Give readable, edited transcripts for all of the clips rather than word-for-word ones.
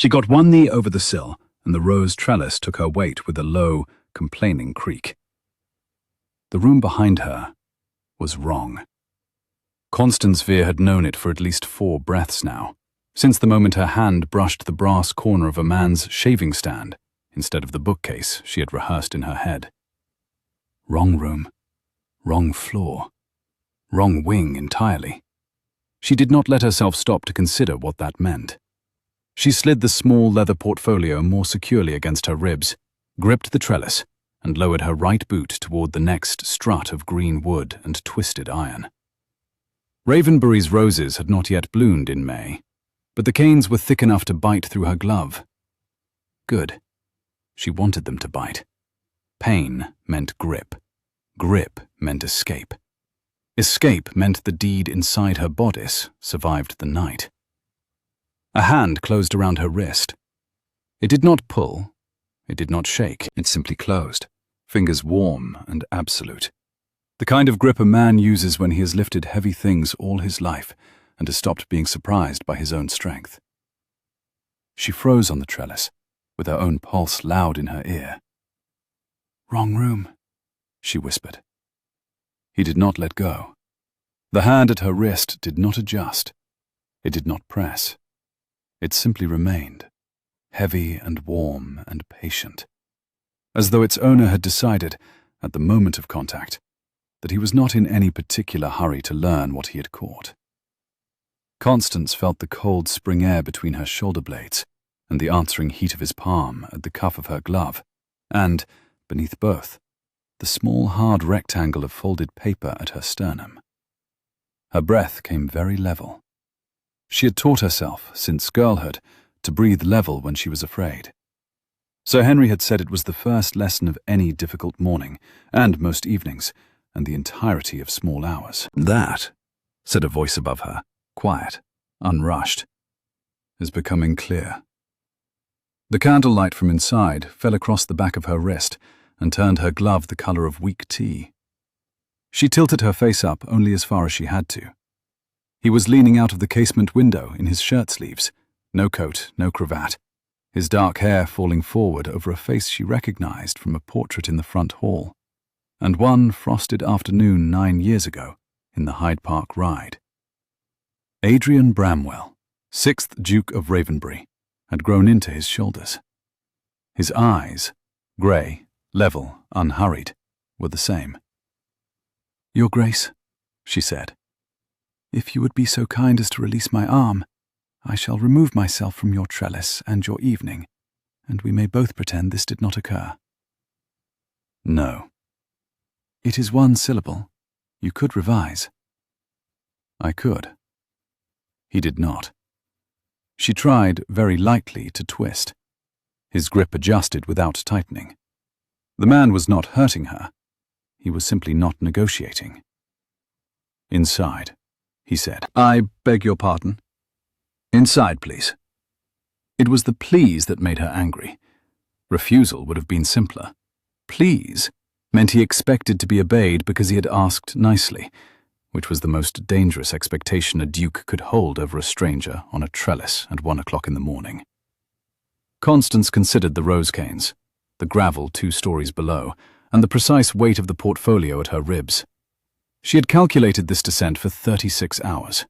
She got one knee over the sill, and the rose trellis took her weight with a low, complaining creak. The room behind her was wrong. Constance Vere had known it for at least 4 breaths now, since the moment her hand brushed the brass corner of a man's shaving stand instead of the bookcase she had rehearsed in her head. Wrong room, wrong floor, wrong wing entirely. She did not let herself stop to consider what that meant. She slid the small leather portfolio more securely against her ribs, gripped the trellis, and lowered her right boot toward the next strut of green wood and twisted iron. Ravenbury's roses had not yet bloomed in May, but the canes were thick enough to bite through her glove. Good. She wanted them to bite. Pain meant grip. Grip meant escape. Escape meant the deed inside her bodice survived the night. A hand closed around her wrist. It did not pull. It did not shake. It simply closed, fingers warm and absolute. The kind of grip a man uses when he has lifted heavy things all his life and has stopped being surprised by his own strength. She froze on the trellis, with her own pulse loud in her ear. "Wrong room," she whispered. He did not let go. The hand at her wrist did not adjust. It did not press. It simply remained, heavy and warm and patient, as though its owner had decided, at the moment of contact, that he was not in any particular hurry to learn what he had caught. Constance felt the cold spring air between her shoulder blades and the answering heat of his palm at the cuff of her glove, and, beneath both, the small hard rectangle of folded paper at her sternum. Her breath came very level. She had taught herself, since girlhood, to breathe level when she was afraid. Sir Henry had said it was the first lesson of any difficult morning, and most evenings, and the entirety of small hours. "That," said a voice above her, quiet, unrushed, "is becoming clear." The candlelight from inside fell across the back of her wrist and turned her glove the color of weak tea. She tilted her face up only as far as she had to. He was leaning out of the casement window in his shirt sleeves, no coat, no cravat, his dark hair falling forward over a face she recognized from a portrait in the front hall, and one frosted afternoon 9 years ago in the Hyde Park ride. Adrian Bramwell, 6th Duke of Ravenbury, had grown into his shoulders. His eyes, grey, level, unhurried, were the same. "Your Grace," she said, "if you would be so kind as to release my arm, I shall remove myself from your trellis and your evening, and we may both pretend this did not occur." "No." "It is 1 syllable. You could revise." "I could." He did not. She tried, very lightly, to twist. His grip adjusted without tightening. The man was not hurting her. He was simply not negotiating. "Inside," he said. "I beg your pardon?" "Inside, please." It was the please that made her angry. Refusal would have been simpler. Please meant he expected to be obeyed because he had asked nicely, which was the most dangerous expectation a duke could hold over a stranger on a trellis at 1 o'clock in the morning. Constance considered the rose canes, the gravel 2 stories below, and the precise weight of the portfolio at her ribs. She had calculated this descent for 36 hours.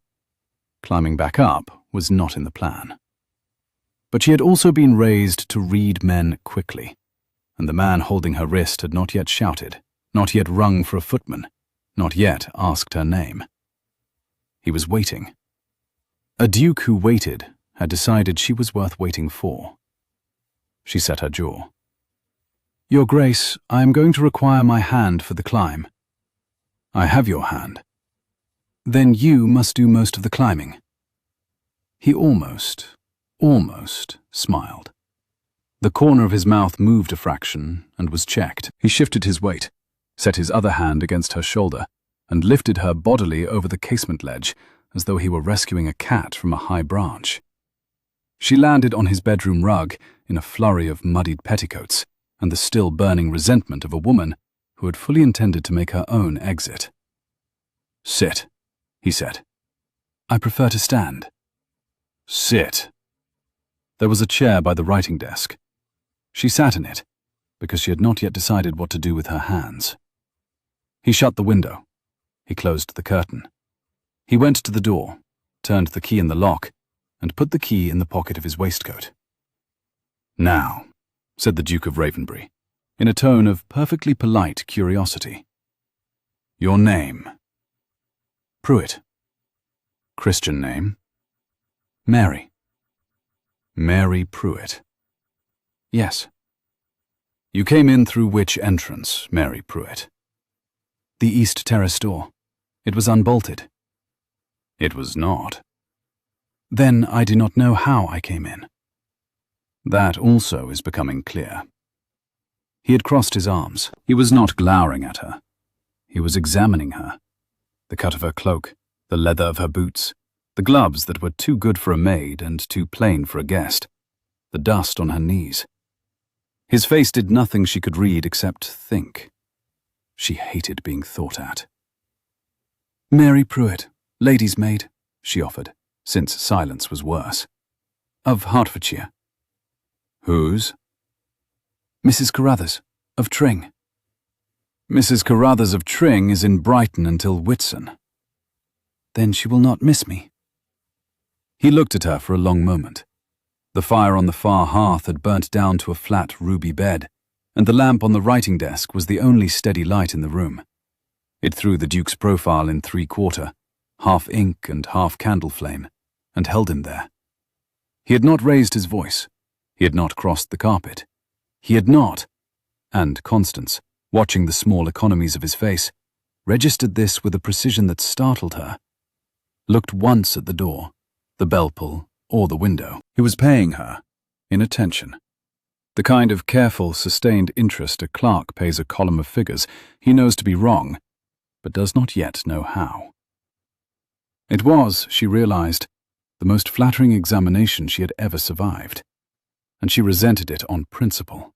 Climbing back up was not in the plan. But she had also been raised to read men quickly, and the man holding her wrist had not yet shouted, not yet rung for a footman, not yet asked her name. He was waiting. A duke who waited had decided she was worth waiting for. She set her jaw. "Your Grace, I am going to require my hand for the climb." "I have your hand." "Then you must do most of the climbing." He almost smiled. The corner of his mouth moved a fraction and was checked. He shifted his weight, set his other hand against her shoulder, and lifted her bodily over the casement ledge as though he were rescuing a cat from a high branch. She landed on his bedroom rug in a flurry of muddied petticoats and the still burning resentment of a woman who had fully intended to make her own exit. "Sit," he said. "I prefer to stand." "Sit." There was a chair by the writing desk. She sat in it, because she had not yet decided what to do with her hands. He shut the window. He closed the curtain. He went to the door, turned the key in the lock, and put the key in the pocket of his waistcoat. "Now," said the Duke of Ravenbury, in a tone of perfectly polite curiosity. "Your name?" "Pruitt." "Christian name?" "Mary." "Mary Pruitt." "Yes." "You came in through which entrance, Mary Pruitt?" "The East Terrace door. It was unbolted." "It was not." "Then I do not know how I came in." "That also is becoming clear." He had crossed his arms. He was not glowering at her. He was examining her. The cut of her cloak, the leather of her boots, the gloves that were too good for a maid and too plain for a guest, the dust on her knees. His face did nothing she could read except think. She hated being thought at. "Mary Pruitt, lady's maid," she offered, since silence was worse. "Of Hertfordshire." "Whose?" "Mrs. Carruthers, of Tring." "Mrs. Carruthers of Tring is in Brighton until Whitsun." "Then she will not miss me." He looked at her for a long moment. The fire on the far hearth had burnt down to a flat ruby bed, and the lamp on the writing desk was the only steady light in the room. It threw the Duke's profile in 3/4, half ink and half candle flame, and held him there. He had not raised his voice. He had not crossed the carpet. He had not, and Constance, watching the small economies of his face, registered this with a precision that startled her, looked once at the door, the bell-pull, or the window. He was paying her, in attention. The kind of careful, sustained interest a clerk pays a column of figures he knows to be wrong, but does not yet know how. It was, she realized, the most flattering examination she had ever survived, and she resented it on principle.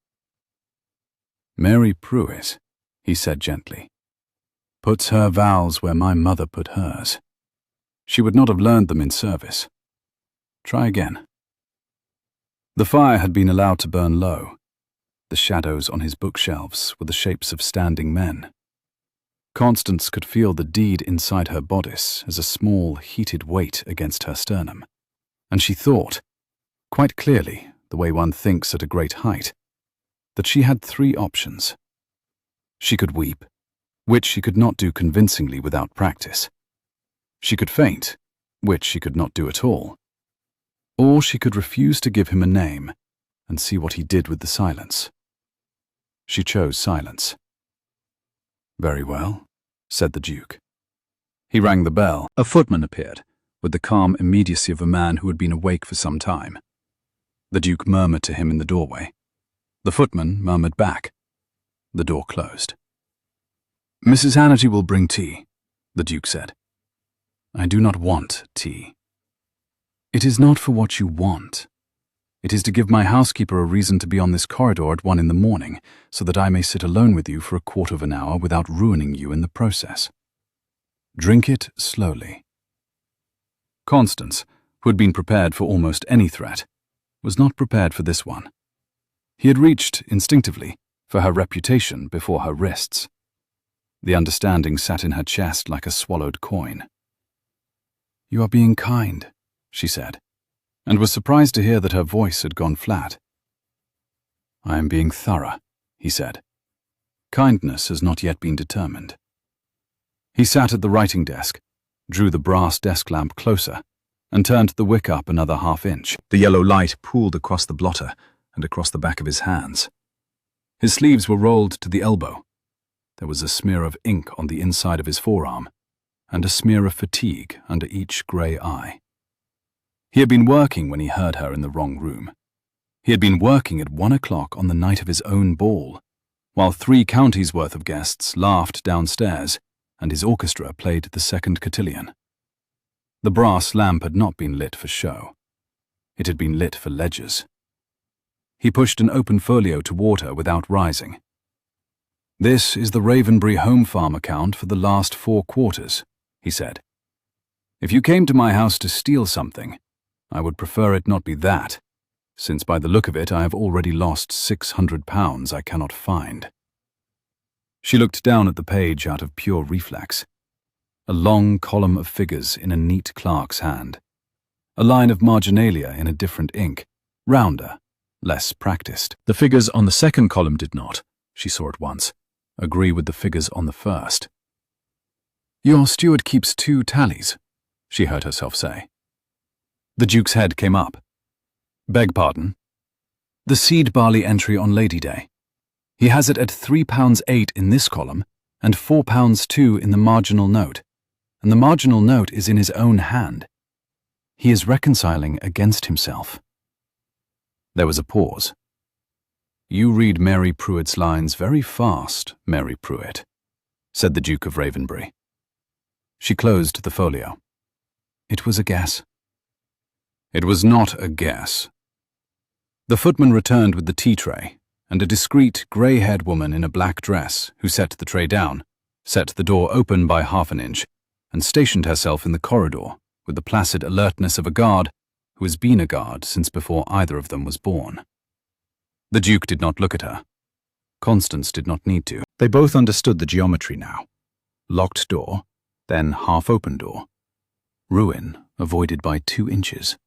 "Mary Pruitt," he said gently, "puts her vows where my mother put hers. She would not have learned them in service. Try again." The fire had been allowed to burn low. The shadows on his bookshelves were the shapes of standing men. Constance could feel the deed inside her bodice as a small, heated weight against her sternum, and she thought, quite clearly, the way one thinks at a great height, that she had 3 options. She could weep, which she could not do convincingly without practice. She could faint, which she could not do at all. Or she could refuse to give him a name and see what he did with the silence. She chose silence. "Very well," said the Duke. He rang the bell. A footman appeared, with the calm immediacy of a man who had been awake for some time. The Duke murmured to him in the doorway. The footman murmured back. The door closed. "Mrs. Hannity will bring tea," the Duke said. "I do not want tea." "It is not for what you want. It is to give my housekeeper a reason to be on this corridor at 1 in the morning, so that I may sit alone with you for a quarter of an hour without ruining you in the process. Drink it slowly." Constance, who had been prepared for almost any threat, was not prepared for this one. He had reached, instinctively, for her reputation before her wrists. The understanding sat in her chest like a swallowed coin. "You are being kind," she said, and was surprised to hear that her voice had gone flat. "I am being thorough," he said. "Kindness has not yet been determined." He sat at the writing desk, drew the brass desk lamp closer, and turned the wick up another half-inch. The yellow light pooled across the blotter and across the back of his hands. His sleeves were rolled to the elbow. There was a smear of ink on the inside of his forearm, and a smear of fatigue under each grey eye. He had been working when he heard her in the wrong room. He had been working at 1 o'clock on the night of his own ball, while 3 counties' worth of guests laughed downstairs, and his orchestra played the second cotillion. The brass lamp had not been lit for show. It had been lit for ledgers. He pushed an open folio toward her without rising. "This is the Ravenbury home farm account for the last 4 quarters, he said. "If you came to my house to steal something, I would prefer it not be that. since by the look of it I have already lost £600 I cannot find." She looked down at the page out of pure reflex. A long column of figures in a neat clerk's hand. A line of marginalia in a different ink, rounder, less practiced. The figures on the second column did not, she saw at once, agree with the figures on the first. "Your steward keeps 2 tallies," she heard herself say. The Duke's head came up. "Beg pardon?" "The seed barley entry on Lady Day. He has it at £3.8 in this column and £4.2 in the marginal note, and the marginal note is in his own hand. He is reconciling against himself." There was a pause. "You read Mary Pruitt's lines very fast, Mary Pruitt," said the Duke of Ravenbury. She closed the folio. "It was a guess." "It was not a guess." The footman returned with the tea tray, and a discreet, grey-haired woman in a black dress, who set the tray down, set the door open by half an inch, and stationed herself in the corridor with the placid alertness of a guard who has been a guard since before either of them was born. The Duke did not look at her. Constance did not need to. They both understood the geometry now. Locked door, then half-open door. Ruin avoided by 2 inches.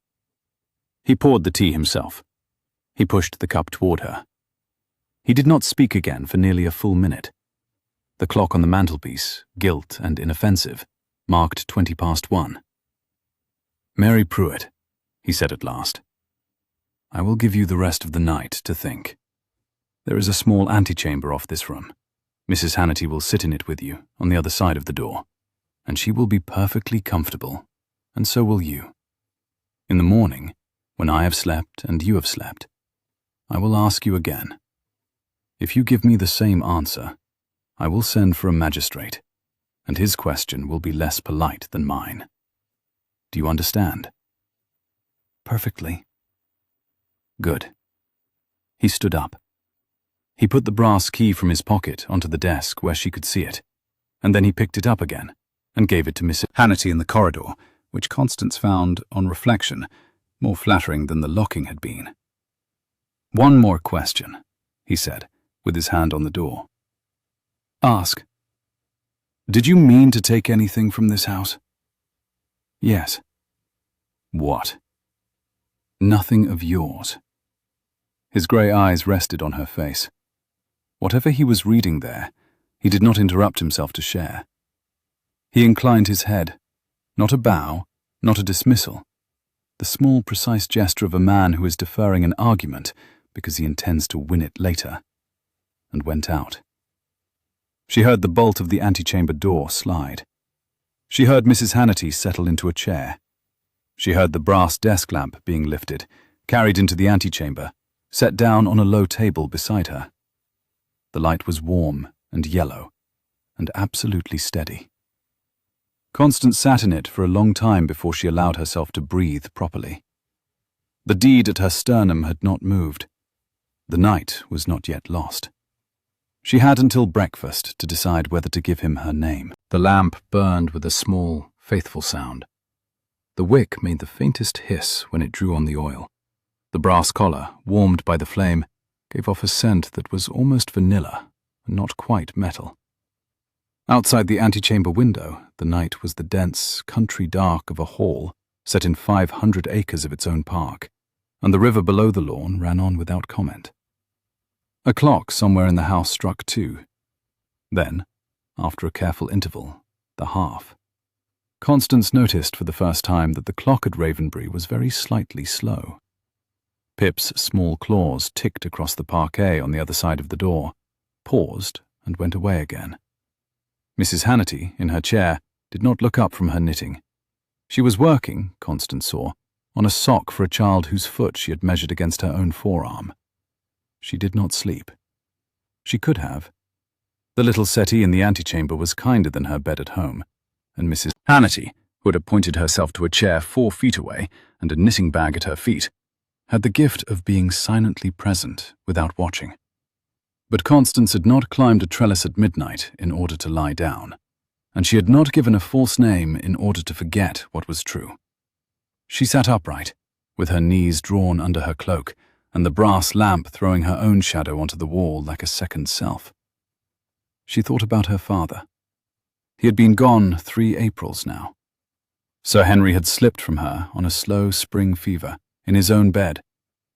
He poured the tea himself. He pushed the cup toward her. He did not speak again for nearly a full minute. The clock on the mantelpiece, gilt and inoffensive, marked 1:20. "Mary Pruitt," he said at last, "I will give you the rest of the night to think. There is a small antechamber off this room. Mrs. Hannity will sit in it with you, on the other side of the door, and she will be perfectly comfortable, and so will you. In the morning, when I have slept and you have slept, I will ask you again. If you give me the same answer, I will send for a magistrate, and his question will be less polite than mine. Do you understand?" "Perfectly." "Good." He stood up. He put the brass key from his pocket onto the desk where she could see it, and then he picked it up again and gave it to Mrs. Hannity in the corridor, which Constance found, on reflection, more flattering than the locking had been. "One more question," he said, with his hand on the door. "Ask. Did you mean to take anything from this house?" "Yes." "What?" "Nothing of yours." His grey eyes rested on her face. Whatever he was reading there, he did not interrupt himself to share. He inclined his head, not a bow, not a dismissal, the small, precise gesture of a man who is deferring an argument because he intends to win it later, and went out. She heard the bolt of the antechamber door slide. She heard Mrs. Hannity settle into a chair. She heard the brass desk lamp being lifted, carried into the antechamber, set down on a low table beside her. The light was warm and yellow, and absolutely steady. Constance sat in it for a long time before she allowed herself to breathe properly. The deed at her sternum had not moved. The night was not yet lost. She had until breakfast to decide whether to give him her name. The lamp burned with a small, faithful sound. The wick made the faintest hiss when it drew on the oil. The brass collar, warmed by the flame, gave off a scent that was almost vanilla and not quite metal. Outside the antechamber window, the night was the dense, country dark of a hall set in 500 acres of its own park, and the river below the lawn ran on without comment. A clock somewhere in the house struck 2. Then, after a careful interval, the half. Constance noticed for the first time that the clock at Ravenbury was very slightly slow. Pip's small claws ticked across the parquet on the other side of the door, paused, and went away again. Mrs. Hannity, in her chair, did not look up from her knitting. She was working, Constance saw, on a sock for a child whose foot she had measured against her own forearm. She did not sleep. She could have. The little settee in the antechamber was kinder than her bed at home, and Mrs. Hannity, who had appointed herself to a chair 4 feet away and a knitting bag at her feet, had the gift of being silently present without watching. But Constance had not climbed a trellis at midnight in order to lie down, and she had not given a false name in order to forget what was true. She sat upright, with her knees drawn under her cloak, and the brass lamp throwing her own shadow onto the wall like a second self. She thought about her father. He had been gone 3 Aprils now. Sir Henry had slipped from her on a slow spring fever, in his own bed,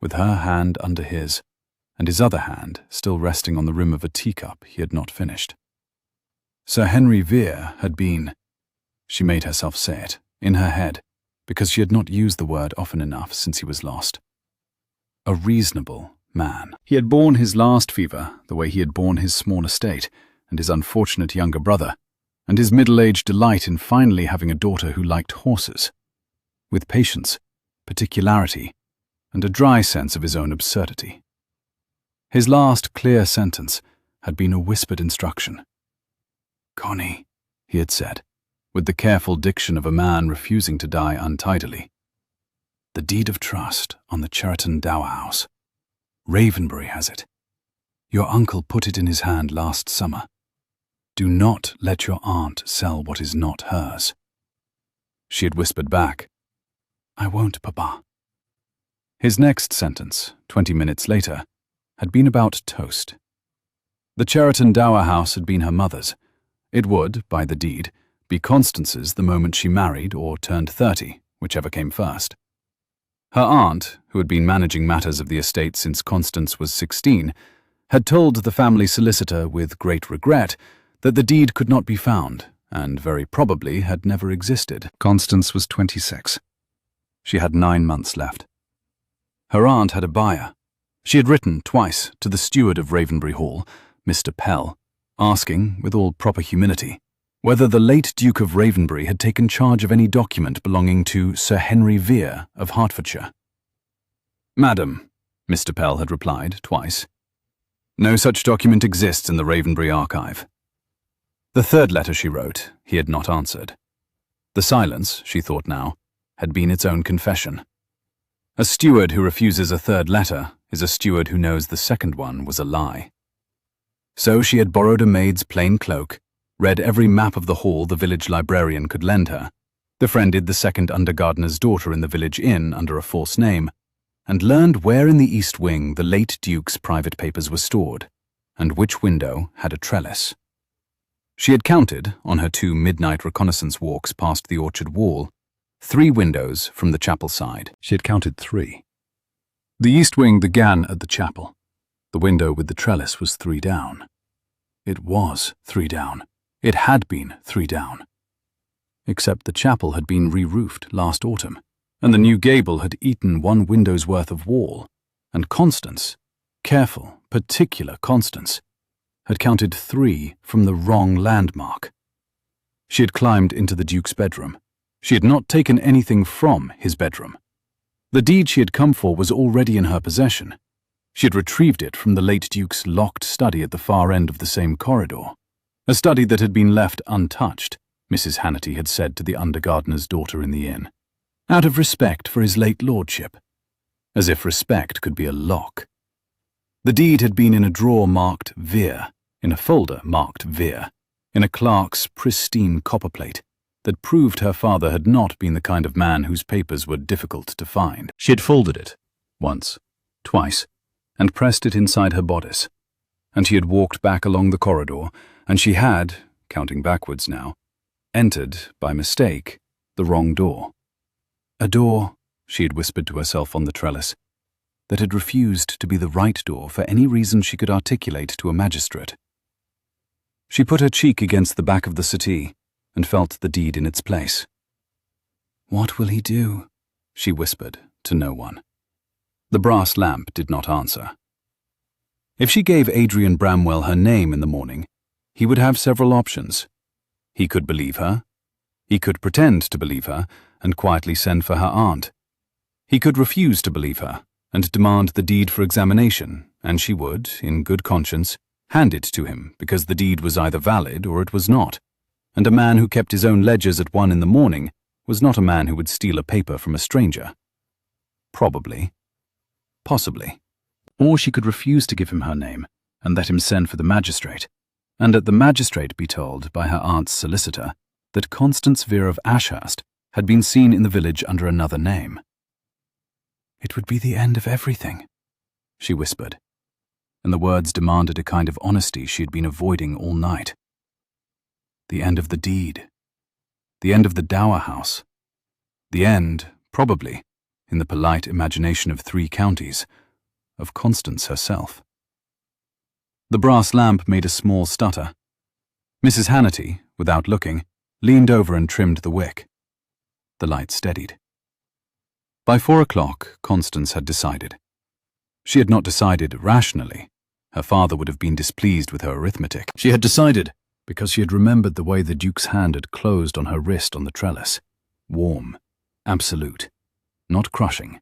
with her hand under his, and his other hand still resting on the rim of a teacup he had not finished. Sir Henry Vere had been, she made herself say it, in her head, because she had not used the word often enough since he was lost. A reasonable man. He had borne his last fever the way he had borne his small estate and his unfortunate younger brother, and his middle-aged delight in finally having a daughter who liked horses, with patience, particularity, and a dry sense of his own absurdity. His last clear sentence had been a whispered instruction. "Connie," he had said, with the careful diction of a man refusing to die untidily. "The deed of trust on the Cheriton Dower House. Ravenbury has it. Your uncle put it in his hand last summer. Do not let your aunt sell what is not hers." She had whispered back, "I won't, Papa." His next sentence, 20 minutes later, had been about toast. The Cheriton Dower House had been her mother's. It would, by the deed, be Constance's the moment she married or turned 30, whichever came first. Her aunt, who had been managing matters of the estate since Constance was 16, had told the family solicitor with great regret that the deed could not be found, and very probably had never existed. Constance was 26. She had 9 months left. Her aunt had a buyer. She had written twice to the steward of Ravenbury Hall, Mr. Pell, asking, with all proper humility, whether the late Duke of Ravenbury had taken charge of any document belonging to Sir Henry Vere of Hertfordshire. "Madam," Mr. Pell had replied twice, "no such document exists in the Ravenbury archive." The third letter she wrote, he had not answered. The silence, she thought now, had been its own confession. A steward who refuses a third letter is a steward who knows the second one was a lie. So she had borrowed a maid's plain cloak, read every map of the hall the village librarian could lend her, befriended the second under-gardener's daughter in the village inn under a false name, and learned where in the east wing the late Duke's private papers were stored, and which window had a trellis. She had counted, on her 2 midnight reconnaissance walks past the orchard wall, 3 windows from the chapel side. She had counted 3. The east wing began at the chapel. The window with the trellis was 3 down. It was 3 down. It had been 3 down. Except the chapel had been re-roofed last autumn, and the new gable had eaten 1 window's worth of wall, and Constance, careful, particular Constance, had counted 3 from the wrong landmark. She had climbed into the Duke's bedroom. She had not taken anything from his bedroom. The deed she had come for was already in her possession. She had retrieved it from the late Duke's locked study at the far end of the same corridor, a study that had been left untouched, Mrs. Hannity had said to the under-gardener's daughter in the inn, out of respect for his late lordship, as if respect could be a lock. The deed had been in a drawer marked Vere, in a folder marked Vere, in a clerk's pristine copperplate that proved her father had not been the kind of man whose papers were difficult to find. She had folded it, once, twice, and pressed it inside her bodice, and she had walked back along the corridor, and she had, counting backwards now, entered, by mistake, the wrong door. A door, she had whispered to herself on the trellis, that had refused to be the right door for any reason she could articulate to a magistrate. She put her cheek against the back of the settee and felt the deed in its place. "What will he do?" she whispered to no one. The brass lamp did not answer. If she gave Adrian Bramwell her name in the morning, he would have several options. He could believe her. He could pretend to believe her and quietly send for her aunt. He could refuse to believe her and demand the deed for examination, and she would, in good conscience, hand it to him because the deed was either valid or it was not, and a man who kept his own ledgers at 1 in the morning was not a man who would steal a paper from a stranger. Probably. Possibly. Or she could refuse to give him her name and let him send for the magistrate, and at the magistrate be told by her aunt's solicitor that Constance Vere of Ashurst had been seen in the village under another name. It would be the end of everything, she whispered, and the words demanded a kind of honesty she had been avoiding all night. The end of the deed. The end of the dower house. The end, probably, in the polite imagination of 3 counties, of Constance herself. The brass lamp made a small stutter. Mrs. Hannity, without looking, leaned over and trimmed the wick. The light steadied. By 4 o'clock, Constance had decided. She had not decided rationally. Her father would have been displeased with her arithmetic. She had decided because she had remembered the way the Duke's hand had closed on her wrist on the trellis. Warm, absolute, not crushing.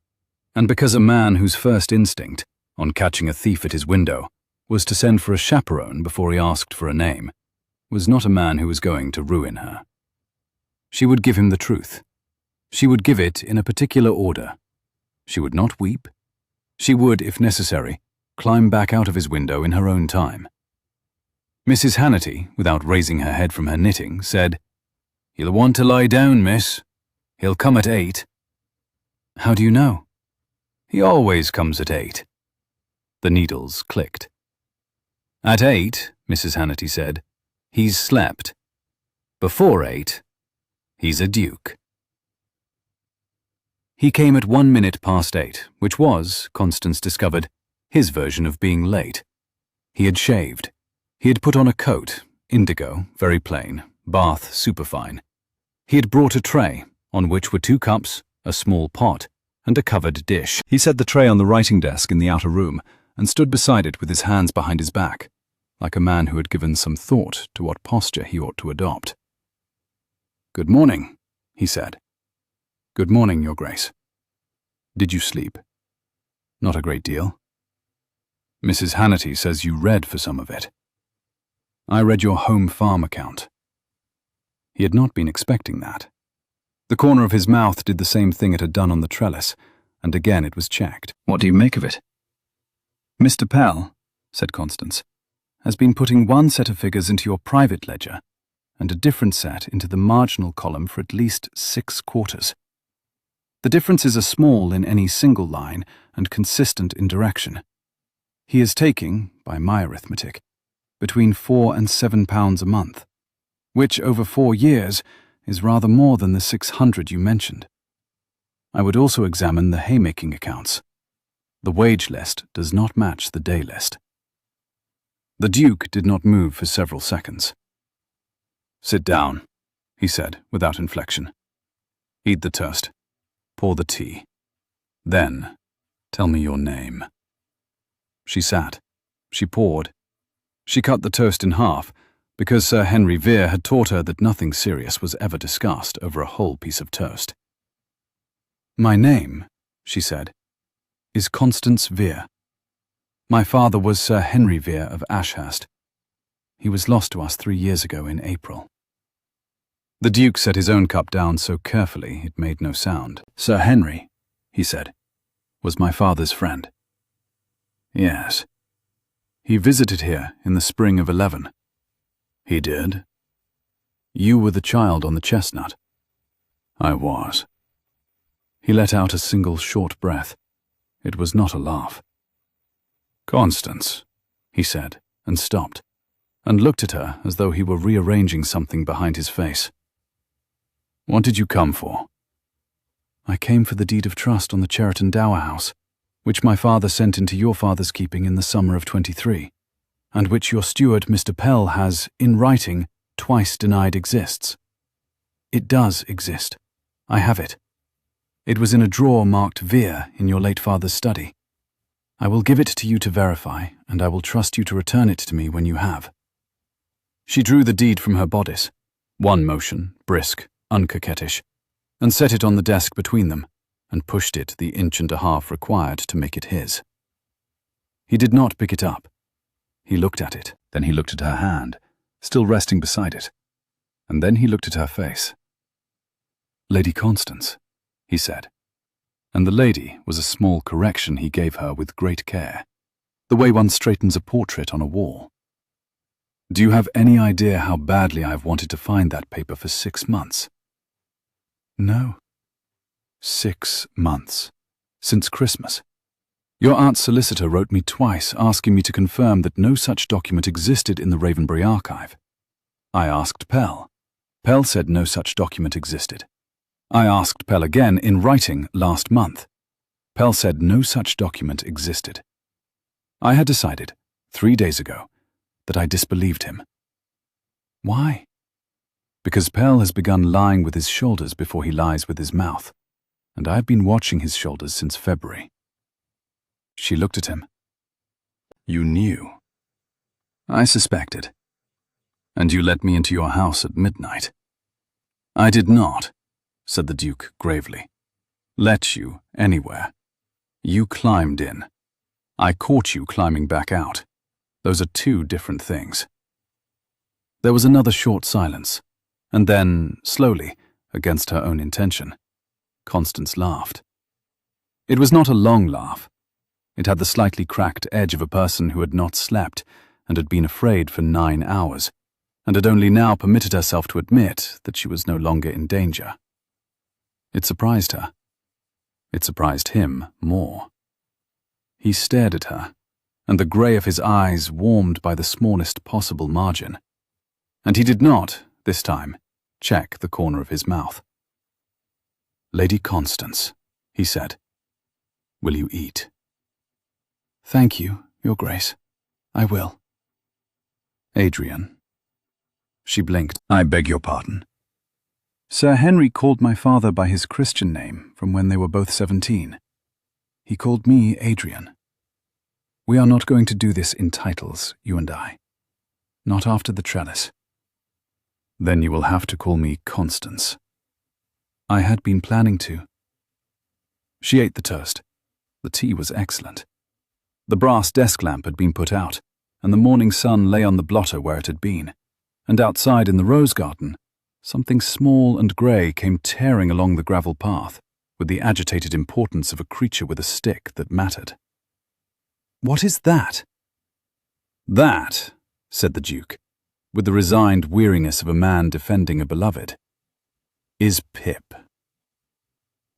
And because a man whose first instinct, on catching a thief at his window, was to send for a chaperone before he asked for a name, was not a man who was going to ruin her. She would give him the truth. She would give it in a particular order. She would not weep. She would, if necessary, climb back out of his window in her own time. Mrs. Hannity, without raising her head from her knitting, said, "You'll want to lie down, miss. He'll come at 8. "How do you know?" "He always comes at 8. The needles clicked. "At 8, Mrs. Hannity said, "he's slept. Before 8, he's a duke." He came at 1 minute past 8, which was, Constance discovered, his version of being late. He had shaved. He had put on a coat, indigo, very plain, Bath superfine. He had brought a tray, on which were 2 cups, a small pot, and a covered dish. He set the tray on the writing desk in the outer room and stood beside it with his hands behind his back, like a man who had given some thought to what posture he ought to adopt. "Good morning," he said. "Good morning, Your Grace. Did you sleep?" "Not a great deal." "Mrs. Hannity says you read for some of it." "I read your home farm account." He had not been expecting that. The corner of his mouth did the same thing it had done on the trellis, and again it was checked. "What do you make of it?" "Mr. Pell," said Constance, "has been putting one set of figures into your private ledger and a different set into the marginal column for at least 6 quarters. The differences are small in any single line and consistent in direction. He is taking, by my arithmetic, between £4 and £7 a month, which over 4 years is rather more than the 600 you mentioned. I would also examine the haymaking accounts. The wage list does not match the day list." The Duke did not move for several seconds. "Sit down," he said, without inflection. "Eat the toast. Pour the tea. Then, tell me your name." She sat. She poured. She cut the toast in half, because Sir Henry Vere had taught her that nothing serious was ever discussed over a whole piece of toast. "My name," she said, "is Constance Vere. My father was Sir Henry Vere of Ashurst. He was lost to us 3 years ago in April." The Duke set his own cup down so carefully it made no sound. "Sir Henry," he said, "was my father's friend." "Yes. He visited here in the spring of 11. "He did." "You were the child on the chestnut." "I was." He let out a single short breath. It was not a laugh. "Constance," he said, and stopped, and looked at her as though he were rearranging something behind his face. "What did you come for?" "I came for the deed of trust on the Cheriton Dower House, which my father sent into your father's keeping in the summer of 23, and which your steward, Mr. Pell, has, in writing, twice denied exists. It does exist. I have it. It was in a drawer marked Vere in your late father's study. I will give it to you to verify, and I will trust you to return it to me when you have." She drew the deed from her bodice, one motion, brisk, uncoquettish, and set it on the desk between them, and pushed it the 1.5 inches required to make it his. He did not pick it up. He looked at it, then he looked at her hand, still resting beside it, and then he looked at her face. "Lady Constance," he said, and the lady was a small correction he gave her with great care, the way one straightens a portrait on a wall. "Do you have any idea how badly I've wanted to find that paper for 6 months?" "No." 6 months. Since Christmas. Your aunt's solicitor wrote me twice asking me to confirm that no such document existed in the Ravenbury archive. I asked Pell. Pell said no such document existed. I asked Pell again in writing last month. Pell said no such document existed. I had decided, 3 days ago, that I disbelieved him. Why? Because Pell has begun lying with his shoulders before he lies with his mouth, and I have been watching his shoulders since February. She looked at him. You knew. I suspected. And you let me into your house at midnight. I did not, said the Duke gravely. Let you anywhere. You climbed in. I caught you climbing back out. Those are two different things. There was another short silence, and then, slowly, against her own intention, Constance laughed. It was not a long laugh. It had the slightly cracked edge of a person who had not slept and had been afraid for 9 hours, and had only now permitted herself to admit that she was no longer in danger. It surprised her. It surprised him more. He stared at her, and the grey of his eyes warmed by the smallest possible margin. And he did not, this time, check the corner of his mouth. Lady Constance, he said, will you eat? Thank you, Your Grace. I will. Adrian. She blinked. I beg your pardon. Sir Henry called my father by his Christian name from when they were both 17. He called me Adrian. We are not going to do this in titles, you and I. Not after the trellis. Then you will have to call me Constance. I had been planning to. She ate the toast. The tea was excellent. The brass desk lamp had been put out, and the morning sun lay on the blotter where it had been, and outside in the rose garden, something small and grey came tearing along the gravel path, with the agitated importance of a creature with a stick that mattered. What is that? That, said the Duke, with the resigned weariness of a man defending a beloved, is Pip.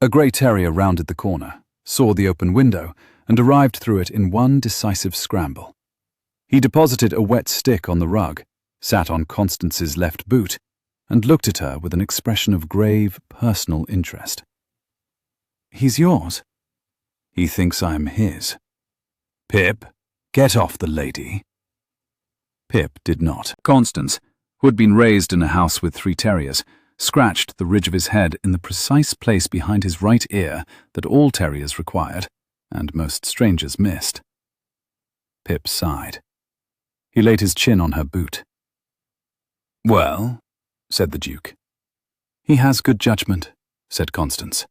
A grey terrier rounded the corner, saw the open window, and arrived through it in one decisive scramble. He deposited a wet stick on the rug, sat on Constance's left boot, and looked at her with an expression of grave, personal interest. He's yours. He thinks I'm his. Pip, get off the lady. Pip did not. Constance, who had been raised in a house with 3 terriers, scratched the ridge of his head in the precise place behind his right ear that all terriers required, and most strangers missed. Pip sighed. He laid his chin on her boot. Well, said the Duke. He has good judgment, said Constance.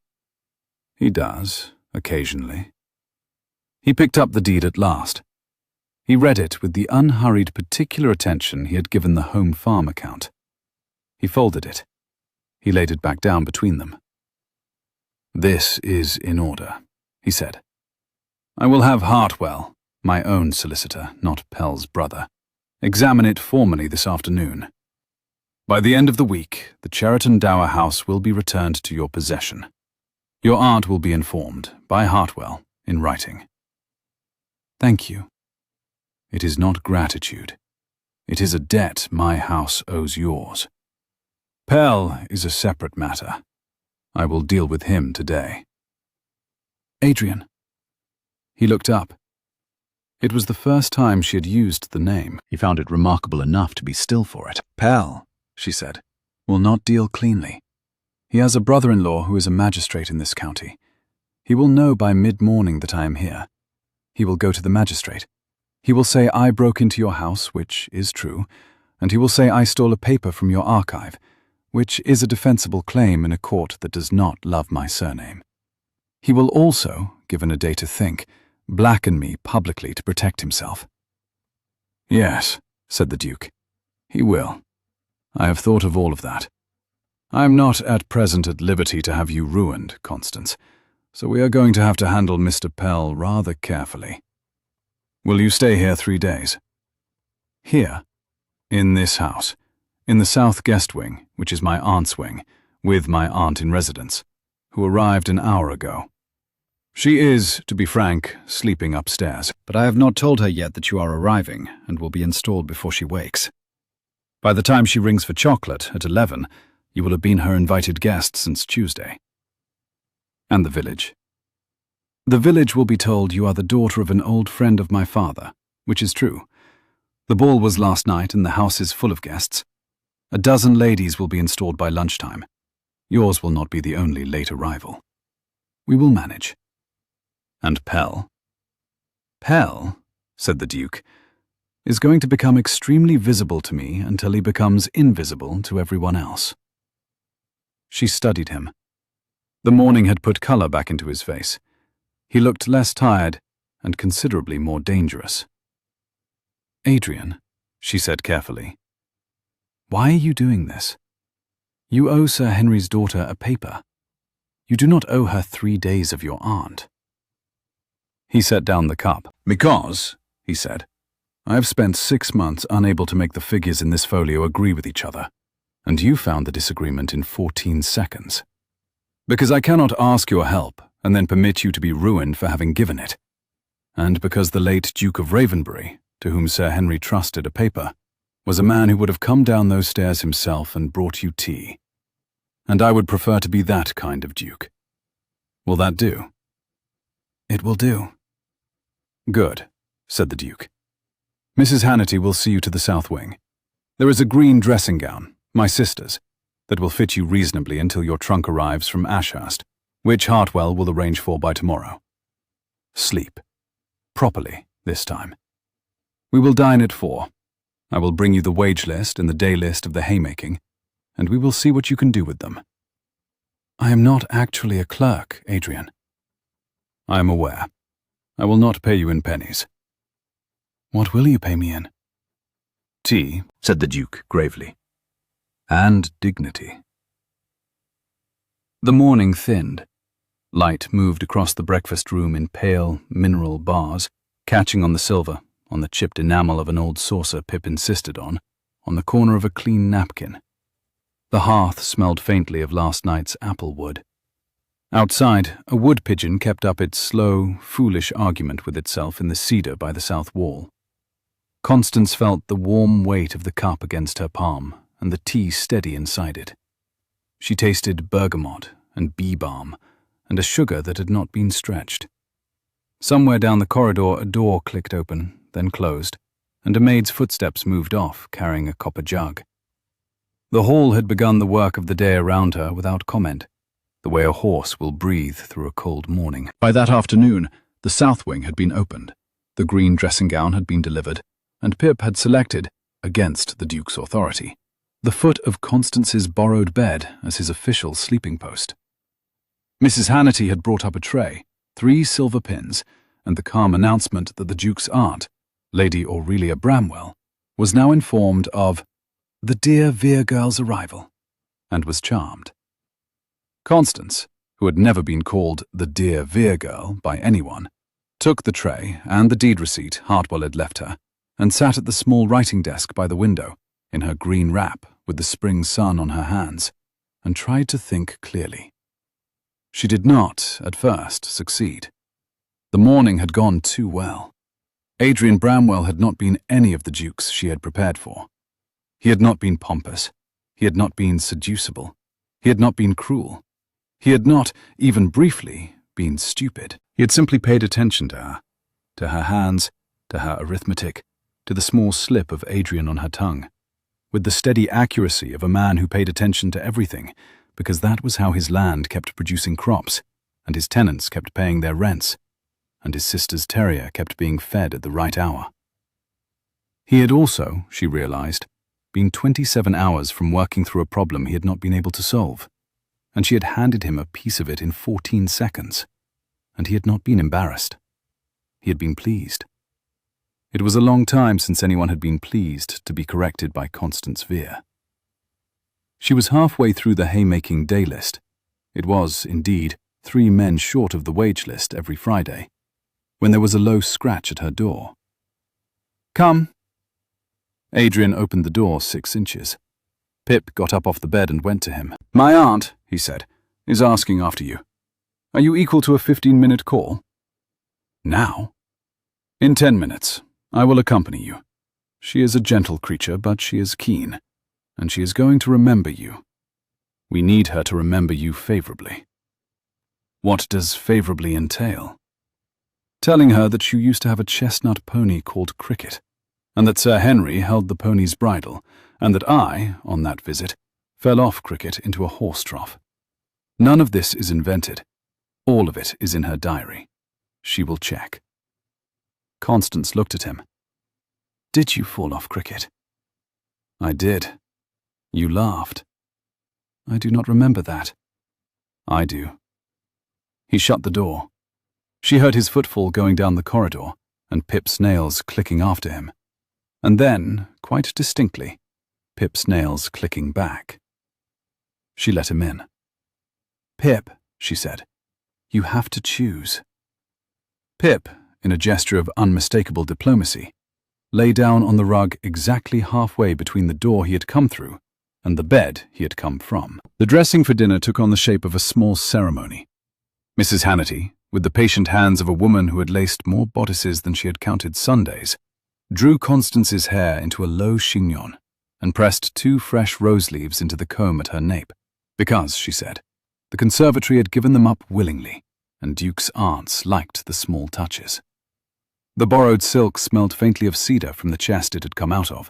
He does, occasionally. He picked up the deed at last. He read it with the unhurried particular attention he had given the home farm account. He folded it. He laid it back down between them. This is in order, he said. I will have Hartwell, my own solicitor, not Pell's brother, examine it formally this afternoon. By the end of the week, the Cheriton Dower House will be returned to your possession. Your aunt will be informed, by Hartwell, in writing. Thank you. It is not gratitude. It is a debt my house owes yours. Pell is a separate matter. I will deal with him today. Adrian. He looked up. It was the first time she had used the name. He found it remarkable enough to be still for it. Pell, she said, will not deal cleanly. He has a brother-in-law who is a magistrate in this county. He will know by mid-morning that I am here. He will go to the magistrate. He will say I broke into your house, which is true, and he will say I stole a paper from your archive, which is a defensible claim in a court that does not love my surname. He will also, given a day to think, blacken me publicly to protect himself. Yes, said the Duke. He will. I have thought of all of that. I am not at present at liberty to have you ruined, Constance, so we are going to have to handle Mr. Pell rather carefully. Will you stay here 3 days? Here, in this house, in the south guest wing, which is my aunt's wing, with my aunt in residence, who arrived an hour ago. She is, to be frank, sleeping upstairs, but I have not told her yet that you are arriving and will be installed before she wakes. By the time she rings for chocolate at 11, you will have been her invited guest since Tuesday. And the village. The village will be told you are the daughter of an old friend of my father, which is true. The ball was last night and the house is full of guests. A dozen ladies will be installed by lunchtime. Yours will not be the only late arrival. We will manage. And Pell? Pell, said the Duke, is going to become extremely visible to me until he becomes invisible to everyone else. She studied him. The morning had put colour back into his face. He looked less tired and considerably more dangerous. Adrian, she said carefully, why are you doing this? You owe Sir Henry's daughter a paper. You do not owe her 3 days of your aunt. He set down the cup. Because, he said, I have spent 6 months unable to make the figures in this folio agree with each other, and you found the disagreement in 14 seconds. Because I cannot ask your help and then permit you to be ruined for having given it. And because the late Duke of Ravenbury, to whom Sir Henry trusted a paper, was a man who would have come down those stairs himself and brought you tea. And I would prefer to be that kind of Duke. Will that do? It will do. Good, said the Duke. Mrs. Hannity will see you to the south wing. There is a green dressing gown, my sister's, that will fit you reasonably until your trunk arrives from Ashurst, which Hartwell will arrange for by tomorrow. Sleep. Properly, this time. We will dine at 4. I will bring you the wage list and the day list of the haymaking, and we will see what you can do with them. I am not actually a clerk, Adrian. I am aware. I will not pay you in pennies. What will you pay me in? Tea, said the Duke gravely. And dignity. The morning thinned. Light moved across the breakfast room in pale, mineral bars, catching on the silver, on the chipped enamel of an old saucer Pip insisted on the corner of a clean napkin. The hearth smelled faintly of last night's apple wood. Outside, a wood pigeon kept up its slow, foolish argument with itself in the cedar by the south wall. Constance felt the warm weight of the cup against her palm and the tea steady inside it. She tasted bergamot and bee balm and a sugar that had not been stretched. Somewhere down the corridor a door clicked open, then closed, and a maid's footsteps moved off, carrying a copper jug. The hall had begun the work of the day around her without comment, the way a horse will breathe through a cold morning. By that afternoon, the south wing had been opened, the green dressing gown had been delivered, and Pip had selected, against the Duke's authority, the foot of Constance's borrowed bed as his official sleeping post. Mrs. Hannity had brought up a tray, 3 silver pins, and the calm announcement that the Duke's aunt, Lady Aurelia Bramwell, was now informed of the dear Vere girl's arrival, and was charmed. Constance, who had never been called the dear Vere girl by anyone, took the tray and the deed receipt Hartwell had left her, and sat at the small writing desk by the window, in her green wrap with the spring sun on her hands, and tried to think clearly. She did not, at first, succeed. The morning had gone too well. Adrian Bramwell had not been any of the dukes she had prepared for. He had not been pompous. He had not been seducible. He had not been cruel. He had not, even briefly, been stupid. He had simply paid attention to her hands, to her arithmetic, to the small slip of Adrian on her tongue, with the steady accuracy of a man who paid attention to everything, because that was how his land kept producing crops, and his tenants kept paying their rents, and his sister's terrier kept being fed at the right hour. He had also, she realized, been 27 hours from working through a problem he had not been able to solve, and she had handed him a piece of it in 14 seconds, and he had not been embarrassed. He had been pleased. It was a long time since anyone had been pleased to be corrected by Constance Vere. She was halfway through the haymaking day list. It was, indeed, 3 men short of the wage list every Friday, when there was a low scratch at her door. "Come." Adrian opened the door 6 inches. Pip got up off the bed and went to him. "My aunt," he said, "is asking after you." Are you equal to a 15-minute call? Now? In 10 minutes. I will accompany you. She is a gentle creature, but she is keen, and she is going to remember you. We need her to remember you favorably. What does favorably entail? Telling her that you used to have a chestnut pony called Cricket, and that Sir Henry held the pony's bridle, and that I, on that visit, fell off Cricket into a horse trough. None of this is invented. All of it is in her diary. She will check. Constance looked at him. Did you fall off Cricket? I did. You laughed. I do not remember that. I do. He shut the door. She heard his footfall going down the corridor, and Pip's nails clicking after him. And then, quite distinctly, Pip's nails clicking back. She let him in. Pip, she said, you have to choose. Pip, in a gesture of unmistakable diplomacy, lay down on the rug exactly halfway between the door he had come through and the bed he had come from. The dressing for dinner took on the shape of a small ceremony. Mrs. Hannity, with the patient hands of a woman who had laced more bodices than she had counted Sundays, drew Constance's hair into a low chignon and pressed 2 fresh rose leaves into the comb at her nape, because, she said, the conservatory had given them up willingly, and Duke's aunts liked the small touches. The borrowed silk smelled faintly of cedar from the chest it had come out of,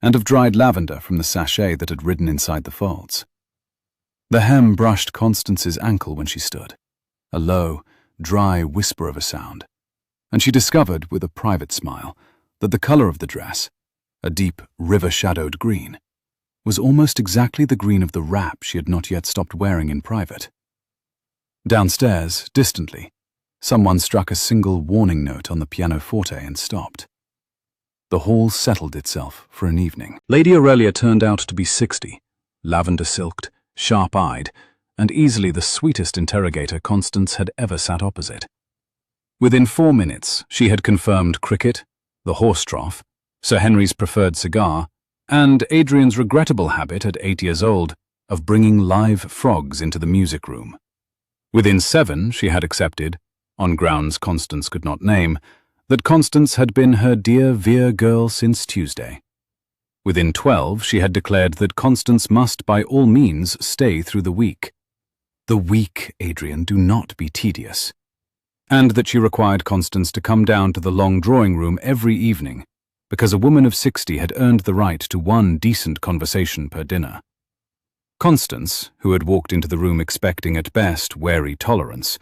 and of dried lavender from the sachet that had ridden inside the folds. The hem brushed Constance's ankle when she stood, a low, dry whisper of a sound, and she discovered, with a private smile, that the colour of the dress, a deep, river-shadowed green, was almost exactly the green of the wrap she had not yet stopped wearing in private. Downstairs, distantly, someone struck a single warning note on the pianoforte and stopped. The hall settled itself for an evening. Lady Aurelia turned out to be 60, lavender-silked, sharp-eyed, and easily the sweetest interrogator Constance had ever sat opposite. Within 4 minutes, she had confirmed Cricket, the horse trough, Sir Henry's preferred cigar, and Adrian's regrettable habit at 8 years old of bringing live frogs into the music room. Within 7, she had accepted, on grounds Constance could not name, that Constance had been her dear Vere girl since Tuesday. Within 12, she had declared that Constance must by all means stay through the week. The week, Adrian, do not be tedious. And that she required Constance to come down to the long drawing-room every evening, because a woman of 60 had earned the right to 1 decent conversation per dinner. Constance, who had walked into the room expecting at best wary tolerance,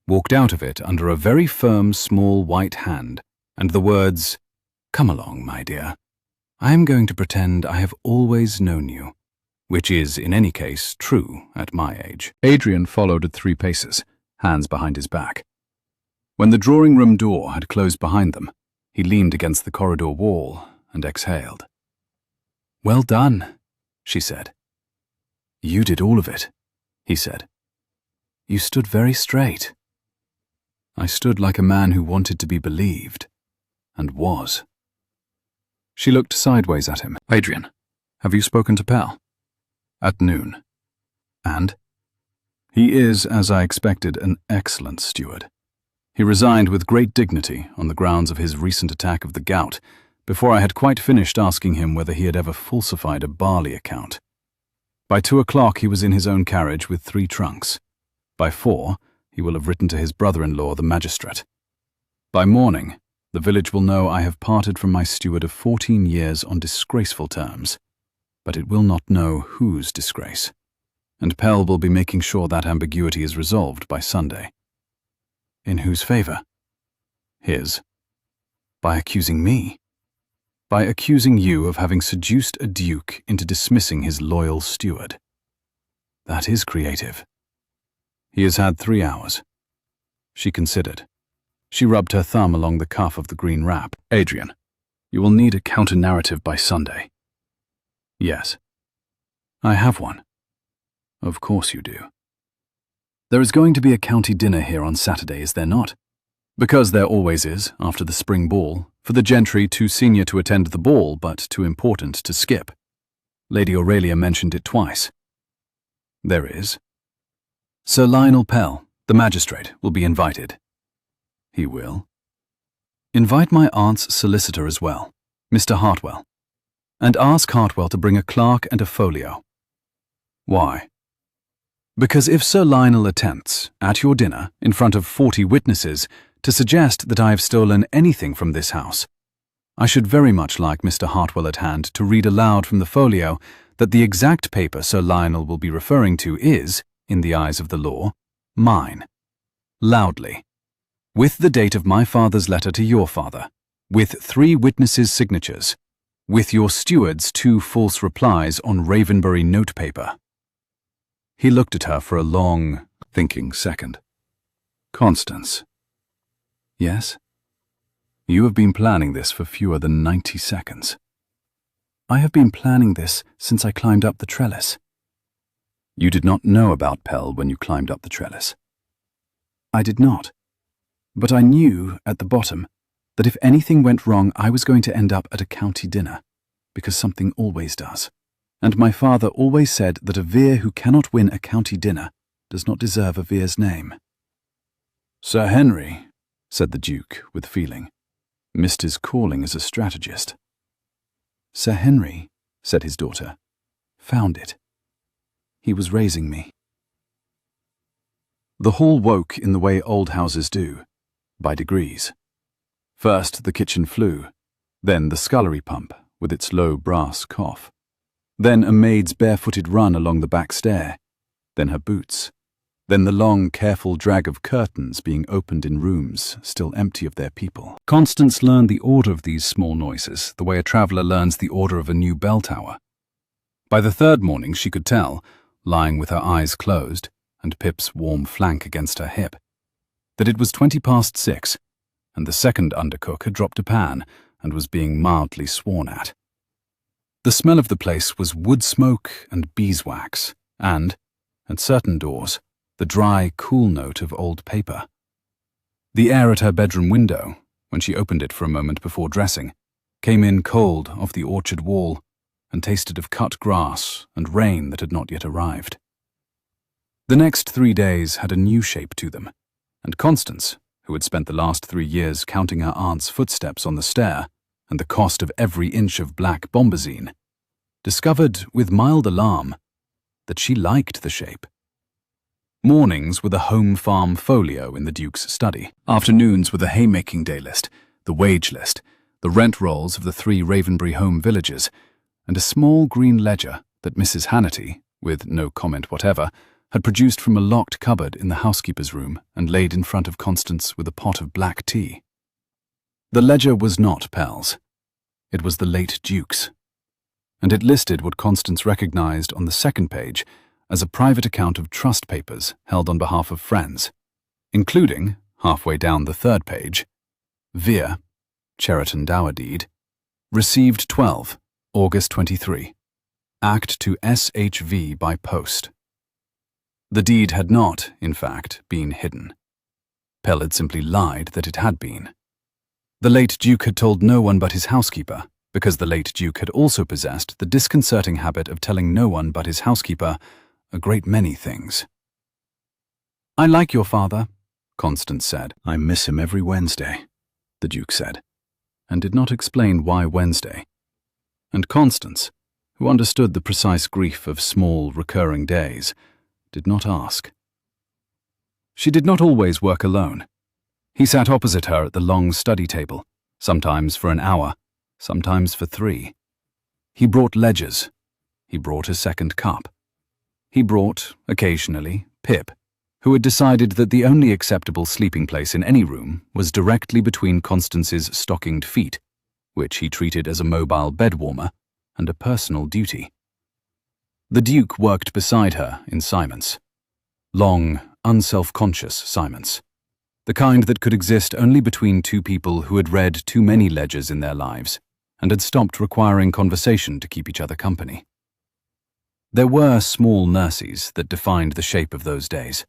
walked out of it under a very firm small white hand, and the words, "Come along, my dear. I am going to pretend I have always known you," which is, in any case, true at my age. Adrian followed at 3 paces, hands behind his back. When the drawing-room door had closed behind them, he leaned against the corridor wall and exhaled. "Well done," she said. "You did all of it," he said. "You stood very straight." "I stood like a man who wanted to be believed, and was." She looked sideways at him. "Adrian, have you spoken to Pell?" "At noon." "And?" "He is, as I expected, an excellent steward. He resigned with great dignity on the grounds of his recent attack of the gout, before I had quite finished asking him whether he had ever falsified a barley account. By 2 o'clock he was in his own carriage with 3 trunks. By 4 he will have written to his brother-in-law, the magistrate. By morning, the village will know I have parted from my steward of 14 years on disgraceful terms, but it will not know whose disgrace, and Pell will be making sure that ambiguity is resolved by Sunday. In whose favour? His. By accusing me. By accusing you of having seduced a duke into dismissing his loyal steward. That is creative. He has had 3 hours. She considered. She rubbed her thumb along the cuff of the green wrap. "Adrian, you will need a counter-narrative by Sunday." "Yes." "I have one." "Of course you do." "There is going to be a county dinner here on Saturday, is there not? Because there always is, after the spring ball, for the gentry too senior to attend the ball but too important to skip. Lady Aurelia mentioned it twice." "There is." "Sir Lionel Pell, The magistrate will be invited. He will. Invite my aunt's solicitor as well, Mr. Hartwell, and ask Hartwell to bring a clerk and a folio. Why? Because if Sir Lionel attempts, at your dinner, in front of 40 witnesses, to suggest that I have stolen anything from this house, I should very much like Mr. Hartwell at hand to read aloud from the folio that the exact paper Sir Lionel will be referring to is, in the eyes of the law, mine. Loudly. With the date of my father's letter to your father, with 3 witnesses' signatures, with your steward's 2 false replies on Ravenbury notepaper. He looked at her for a long, thinking second. Constance. Yes? You have been planning this for fewer than 90 seconds. I have been planning this since I climbed up the trellis. You did not know about Pell when you climbed up the trellis. I did not. But I knew, at the bottom, that if anything went wrong I was going to end up at a county dinner, because something always does. And my father always said that a Vere who cannot win a county dinner does not deserve a Vere's name. Sir Henry, said the Duke with feeling, missed his calling as a strategist. Sir Henry, said his daughter, found it. He was raising me. The hall woke in the way old houses do, by degrees. First the kitchen flue, then the scullery pump with its low brass cough, then a maid's barefooted run along the back stair, then her boots, then the long, careful drag of curtains being opened in rooms still empty of their people. Constance learned the order of these small noises the way a traveller learns the order of a new bell tower. By the 3rd morning she could tell, lying with her eyes closed and Pip's warm flank against her hip, that it was 6:20, and the 2nd undercook had dropped a pan and was being mildly sworn at. The smell of the place was wood smoke and beeswax, and, at certain doors, the dry, cool note of old paper. The air at her bedroom window, when she opened it for a moment before dressing, came in cold off the orchard wall and tasted of cut grass and rain that had not yet arrived. The next 3 days had a new shape to them, and Constance, who had spent the last 3 years counting her aunt's footsteps on the stair and the cost of every inch of black bombazine, discovered with mild alarm that she liked the shape. Mornings were the home farm folio in the Duke's study. Afternoons were the haymaking day list, the wage list, the rent rolls of the 3 Ravenbury home villages, and a small green ledger that Mrs. Hannity, with no comment whatever, had produced from a locked cupboard in the housekeeper's room and laid in front of Constance with a pot of black tea. The ledger was not Pell's. It was the late Duke's, and it listed what Constance recognized on the 2nd page as a private account of trust papers held on behalf of friends, including, halfway down the 3rd page, Vere, Cheriton Dower Deed, received 12, August 23, act to SHV by post. The deed had not, in fact, been hidden. Pell had simply lied that it had been. The late Duke had told no one but his housekeeper, because the late Duke had also possessed the disconcerting habit of telling no one but his housekeeper a great many things. I like your father, Constance said. I miss him every Wednesday, the Duke said, and did not explain why Wednesday. And Constance, who understood the precise grief of small, recurring days, did not ask. She did not always work alone. He sat opposite her at the long study table, sometimes for an hour, sometimes for 3. He brought ledgers. He brought a 2nd cup. He brought, occasionally, Pip, who had decided that the only acceptable sleeping place in any room was directly between Constance's stockinged feet, which he treated as a mobile bed warmer and a personal duty. The Duke worked beside her in silence. Long, unself-conscious silence. The kind that could exist only between 2 people who had read too many ledgers in their lives and had stopped requiring conversation to keep each other company. There were small mercies that defined the shape of those days.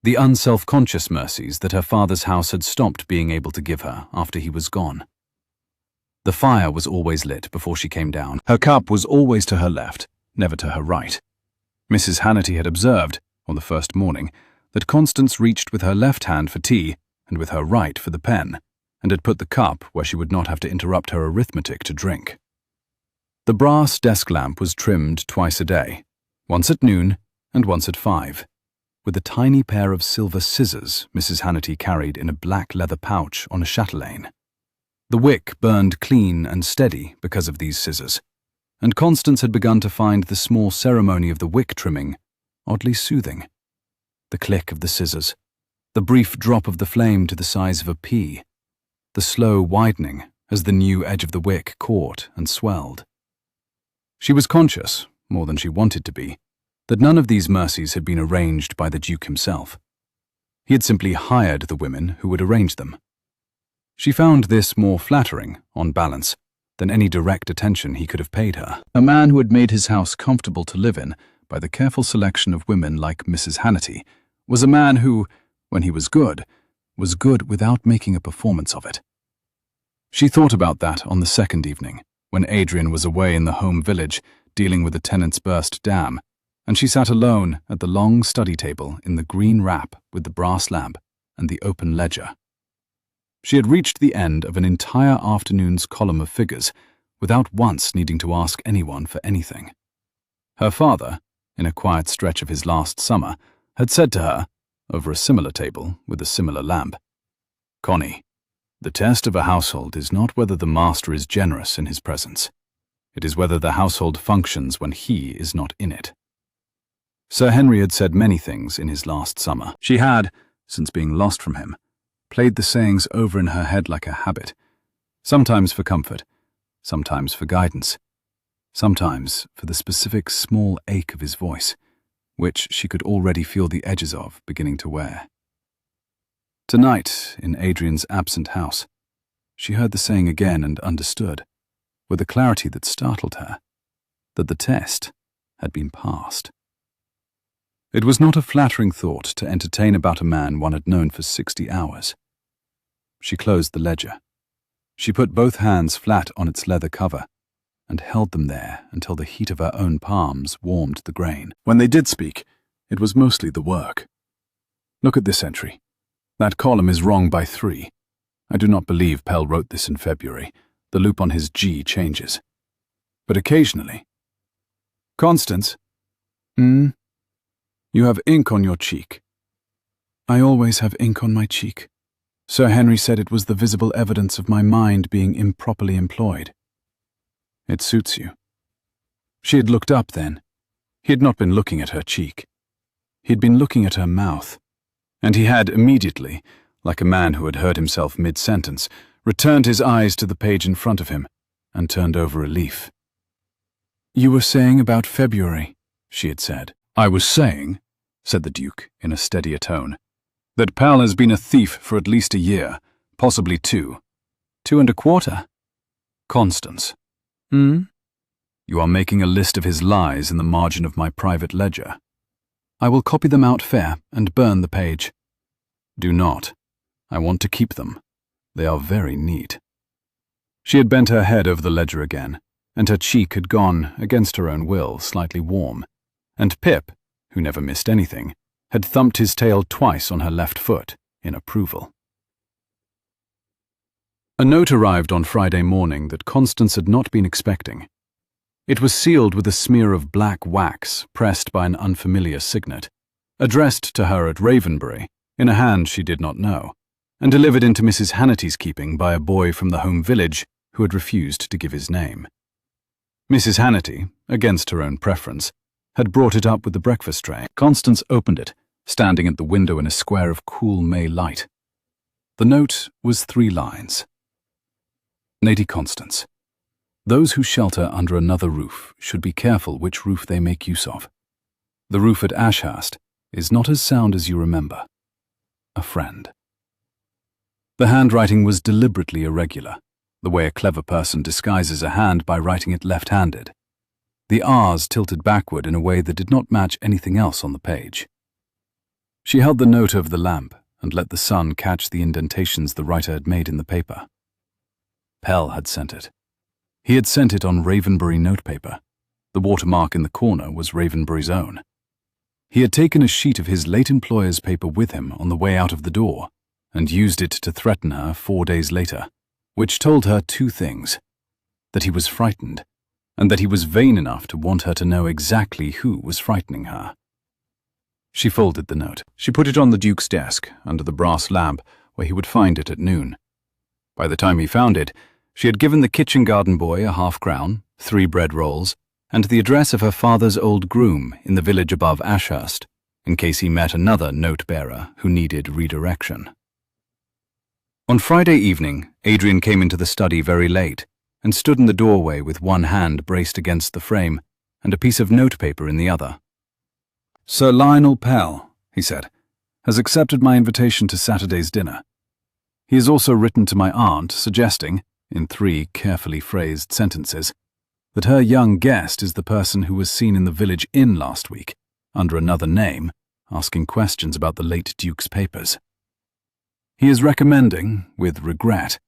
The unself-conscious mercies that her father's house had stopped being able to give her after he was gone. The fire was always lit before she came down. Her cup was always to her left, never to her right. Mrs. Hannity had observed, on the first morning, that Constance reached with her left hand for tea and with her right for the pen, and had put the cup where she would not have to interrupt her arithmetic to drink. The brass desk lamp was trimmed twice a day, once at noon and once at 5, with a tiny pair of silver scissors Mrs. Hannity carried in a black leather pouch on a chatelaine. The wick burned clean and steady because of these scissors, and Constance had begun to find the small ceremony of the wick trimming oddly soothing. The click of the scissors, the brief drop of the flame to the size of a pea, the slow widening as the new edge of the wick caught and swelled. She was conscious, more than she wanted to be, that none of these mercies had been arranged by the Duke himself. He had simply hired the women who would arrange them. She found this more flattering, on balance, than any direct attention he could have paid her. A man who had made his house comfortable to live in by the careful selection of women like Mrs. Hannity was a man who, when he was good without making a performance of it. She thought about that on the second evening, when Adrian was away in the home village dealing with the tenant's burst dam, and she sat alone at the long study table in the green wrap with the brass lamp and the open ledger. She had reached the end of an entire afternoon's column of figures without once needing to ask anyone for anything. Her father, in a quiet stretch of his last summer, had said to her, over a similar table with a similar lamp, "Connie, the test of a household is not whether the master is generous in his presence. It is whether the household functions when he is not in it." Sir Henry had said many things in his last summer. She had, since being lost from him, played the sayings over in her head like a habit, sometimes for comfort, sometimes for guidance, sometimes for the specific small ache of his voice, which she could already feel the edges of beginning to wear. Tonight, in Adrian's absent house, she heard the saying again and understood, with a clarity that startled her, that the test had been passed. It was not a flattering thought to entertain about a man one had known for 60 hours. She closed the ledger. She put both hands flat on its leather cover and held them there until the heat of her own palms warmed the grain. When they did speak, it was mostly the work. "Look at this entry. That column is wrong by 3. I do not believe Pell wrote this in February. The loop on his G changes. But occasionally—" "Constance? You have ink on your cheek." "I always have ink on my cheek. Sir Henry said it was the visible evidence of my mind being improperly employed." "It suits you." She had looked up then. He had not been looking at her cheek. He had been looking at her mouth, and he had immediately, like a man who had heard himself mid-sentence, returned his eyes to the page in front of him and turned over a leaf. "You were saying about February," she had said. "I was saying," said the Duke in a steadier tone, "that Pell has been a thief for at least a year, possibly 2. 2 1/4. Constance. You are making a list of his lies in the margin of my private ledger. I will copy them out fair and burn the page." "Do not. I want to keep them. They are very neat." She had bent her head over the ledger again, and her cheek had gone, against her own will, slightly warm, and Pip, who never missed anything, had thumped his tail twice on her left foot in approval. A note arrived on Friday morning that Constance had not been expecting. It was sealed with a smear of black wax pressed by an unfamiliar signet, addressed to her at Ravenbury in a hand she did not know, and delivered into Mrs. Hannity's keeping by a boy from the home village who had refused to give his name. Mrs. Hannity, against her own preference, had brought it up with the breakfast tray. Constance opened it, standing at the window in a square of cool May light. The note was 3 lines. "Lady Constance, those who shelter under another roof should be careful which roof they make use of. The roof at Ashurst is not as sound as you remember. A friend." The handwriting was deliberately irregular, the way a clever person disguises a hand by writing it left-handed. The R's tilted backward in a way that did not match anything else on the page. She held the note over the lamp and let the sun catch the indentations the writer had made in the paper. Pell had sent it. He had sent it on Ravenbury notepaper. The watermark in the corner was Ravenbury's own. He had taken a sheet of his late employer's paper with him on the way out of the door, and used it to threaten her 4 days later, which told her 2 things: that he was frightened, and that he was vain enough to want her to know exactly who was frightening her. She folded the note. She put it on the Duke's desk, under the brass lamp, where he would find it at noon. By the time he found it, she had given the kitchen garden boy a half-crown, 3 bread rolls, and the address of her father's old groom in the village above Ashurst, in case he met another note-bearer who needed redirection. On Friday evening, Adrian came into the study very late, and stood in the doorway with one hand braced against the frame and a piece of notepaper in the other. "Sir Lionel Pell," he said, "has accepted my invitation to Saturday's dinner. He has also written to my aunt suggesting, in 3 carefully phrased sentences, that her young guest is the person who was seen in the village inn last week, under another name, asking questions about the late Duke's papers. He is recommending, with regret,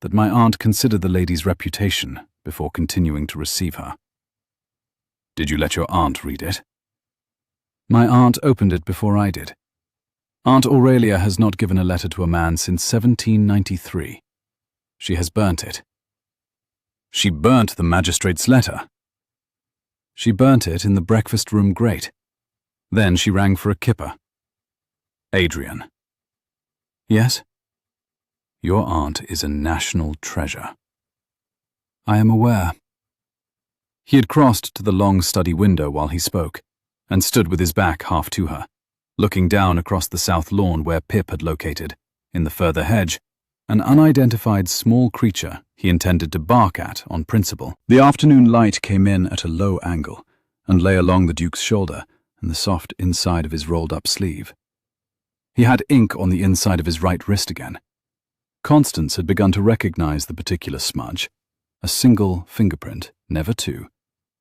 that my aunt consider the lady's reputation before continuing to receive her." "Did you let your aunt read it?" "My aunt opened it before I did. Aunt Aurelia has not given a letter to a man since 1793. She has burnt it." "She burnt the magistrate's letter?" "She burnt it in the breakfast-room grate. Then she rang for a kipper." "Adrian." "Yes?" "Your aunt is a national treasure." "I am aware." He had crossed to the long study window while he spoke, and stood with his back half to her, looking down across the south lawn where Pip had located, in the further hedge, an unidentified small creature he intended to bark at on principle. The afternoon light came in at a low angle, and lay along the Duke's shoulder and the soft inside of his rolled-up sleeve. He had ink on the inside of his right wrist again. Constance had begun to recognize the particular smudge, a single fingerprint, never 2,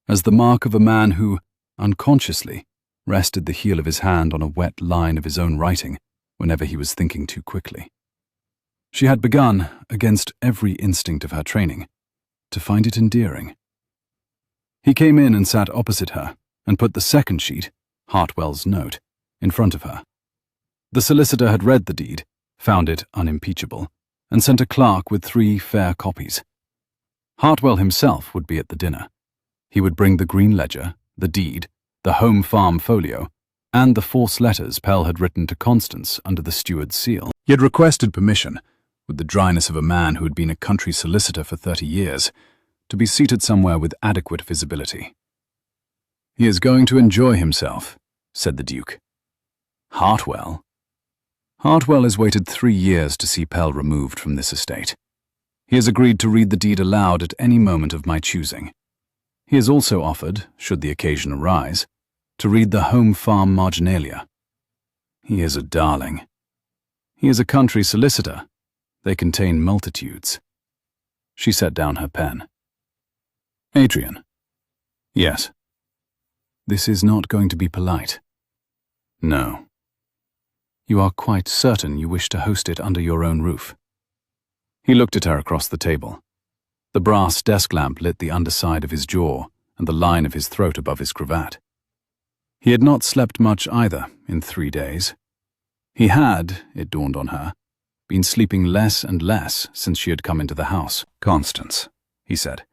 as the mark of a man who, unconsciously, rested the heel of his hand on a wet line of his own writing whenever he was thinking too quickly. She had begun, against every instinct of her training, to find it endearing. He came in and sat opposite her and put the second sheet, Hartwell's note, in front of her. The solicitor had read the deed, found it unimpeachable, and sent a clerk with 3 fair copies. Hartwell himself would be at the dinner. He would bring the green ledger, the deed, the home farm folio, and the false letters Pell had written to Constance under the steward's seal. He had requested permission, with the dryness of a man who had been a country solicitor for 30 years, to be seated somewhere with adequate visibility. "He is going to enjoy himself," said the Duke. "Hartwell?" "Hartwell has waited 3 years to see Pell removed from this estate. He has agreed to read the deed aloud at any moment of my choosing. He has also offered, should the occasion arise, to read the home farm marginalia. He is a darling. He is a country solicitor. They contain multitudes." She set down her pen. "Adrian." "Yes." "This is not going to be polite." "No." "You are quite certain you wish to host it under your own roof?" He looked at her across the table. The brass desk lamp lit the underside of his jaw and the line of his throat above his cravat. He had not slept much either in 3 days. He had, it dawned on her, been sleeping less and less since she had come into the house. "Constance," he said,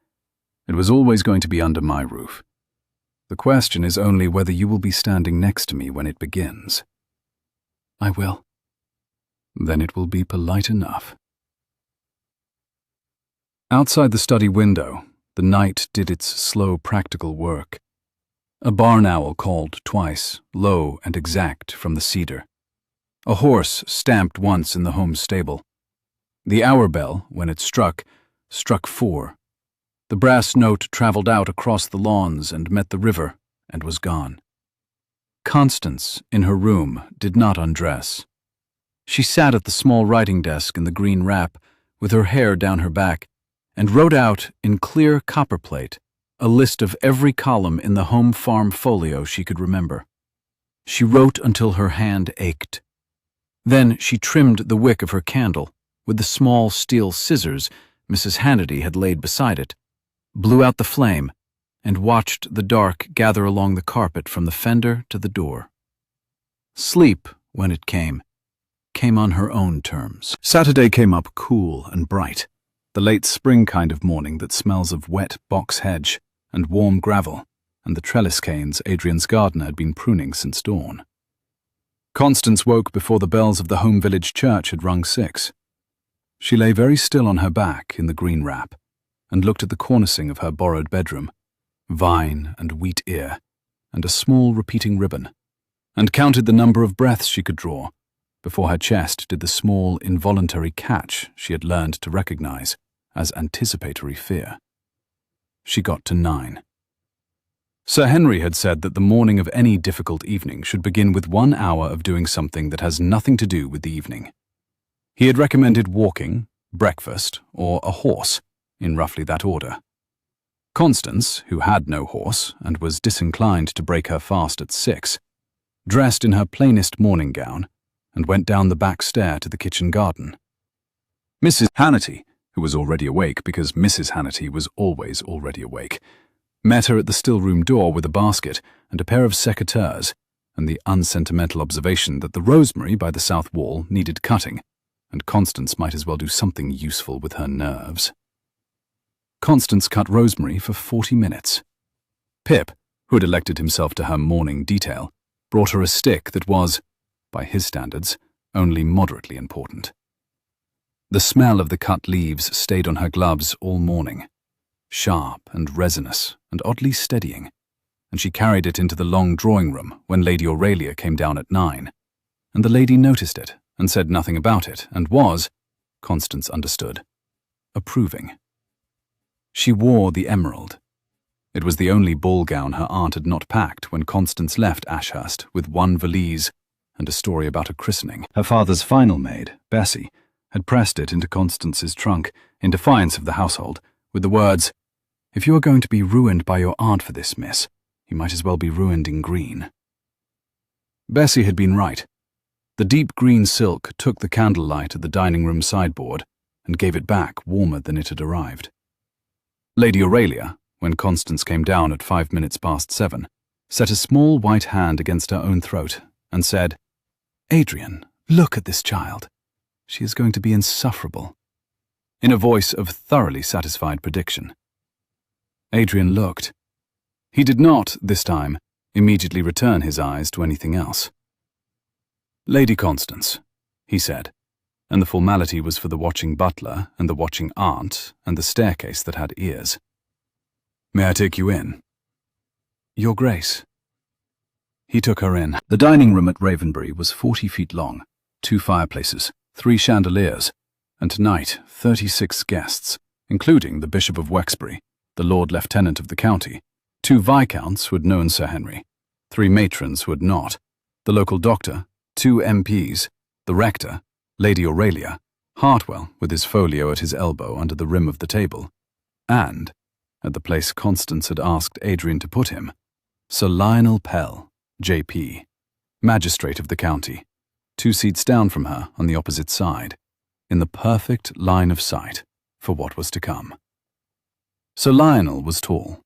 "it was always going to be under my roof. The question is only whether you will be standing next to me when it begins." "I will." "Then it will be polite enough." Outside the study window, the night did its slow practical work. A barn owl called twice, low and exact, from the cedar. A horse stamped once in the home stable. The hour bell, when it struck 4. The brass note traveled out across the lawns and met the river and was gone. Constance, in her room, did not undress. She sat at the small writing desk in the green wrap, with her hair down her back, and wrote out, in clear copperplate, a list of every column in the home farm folio she could remember. She wrote until her hand ached. Then she trimmed the wick of her candle with the small steel scissors Mrs. Hannity had laid beside it, blew out the flame, and watched the dark gather along the carpet from the fender to the door. Sleep, when it came on her own terms. Saturday came up cool and bright, the late spring kind of morning that smells of wet box hedge and warm gravel and the trellis canes Adrian's gardener had been pruning since dawn. Constance woke before the bells of the home village church had rung 6. She lay very still on her back in the green wrap and looked at the cornicing of her borrowed bedroom, vine and wheat ear, and a small repeating ribbon, and counted the number of breaths she could draw before her chest did the small, involuntary catch she had learned to recognize as anticipatory fear. She got to 9. Sir Henry had said that the morning of any difficult evening should begin with 1 hour of doing something that has nothing to do with the evening. He had recommended walking, breakfast, or a horse, in roughly that order. Constance, who had no horse and was disinclined to break her fast at 6, dressed in her plainest morning gown and went down the back stair to the kitchen garden. Mrs. Hannity, who was already awake because Mrs. Hannity was always already awake, met her at the still-room door with a basket and a pair of secateurs and the unsentimental observation that the rosemary by the south wall needed cutting, and Constance might as well do something useful with her nerves. Constance cut rosemary for 40 minutes. Pip, who had elected himself to her morning detail, brought her a stick that was, by his standards, only moderately important. The smell of the cut leaves stayed on her gloves all morning, sharp and resinous and oddly steadying, and she carried it into the long drawing-room when Lady Aurelia came down at 9, and the lady noticed it and said nothing about it and was, Constance understood, approving. She wore the emerald. It was the only ball gown her aunt had not packed when Constance left Ashurst with one valise and a story about a christening. Her father's final maid, Bessie, had pressed it into Constance's trunk in defiance of the household, with the words, "If you are going to be ruined by your aunt for this, miss, you might as well be ruined in green." Bessie had been right. The deep green silk took the candlelight at the dining-room sideboard and gave it back warmer than it had arrived. Lady Aurelia, when Constance came down at 5 minutes past 7, set a small white hand against her own throat and said, "Adrian, look at this child. She is going to be insufferable," in a voice of thoroughly satisfied prediction. Adrian looked. He did not, this time, immediately return his eyes to anything else. "Lady Constance," he said, and the formality was for the watching butler and the watching aunt and the staircase that had ears. "May I take you in?" "Your Grace." He took her in. The dining room at Ravenbury was 40 feet long, 2 fireplaces, 3 chandeliers, and tonight 36 guests, including the Bishop of Wexbury, the Lord Lieutenant of the county, 2 viscounts who had known Sir Henry, 3 matrons who had not, the local doctor, 2 MPs, the rector, Lady Aurelia, Hartwell with his folio at his elbow under the rim of the table, and, at the place Constance had asked Adrian to put him, Sir Lionel Pell, J.P., magistrate of the county, 2 seats down from her on the opposite side, in the perfect line of sight for what was to come. Sir Lionel was tall.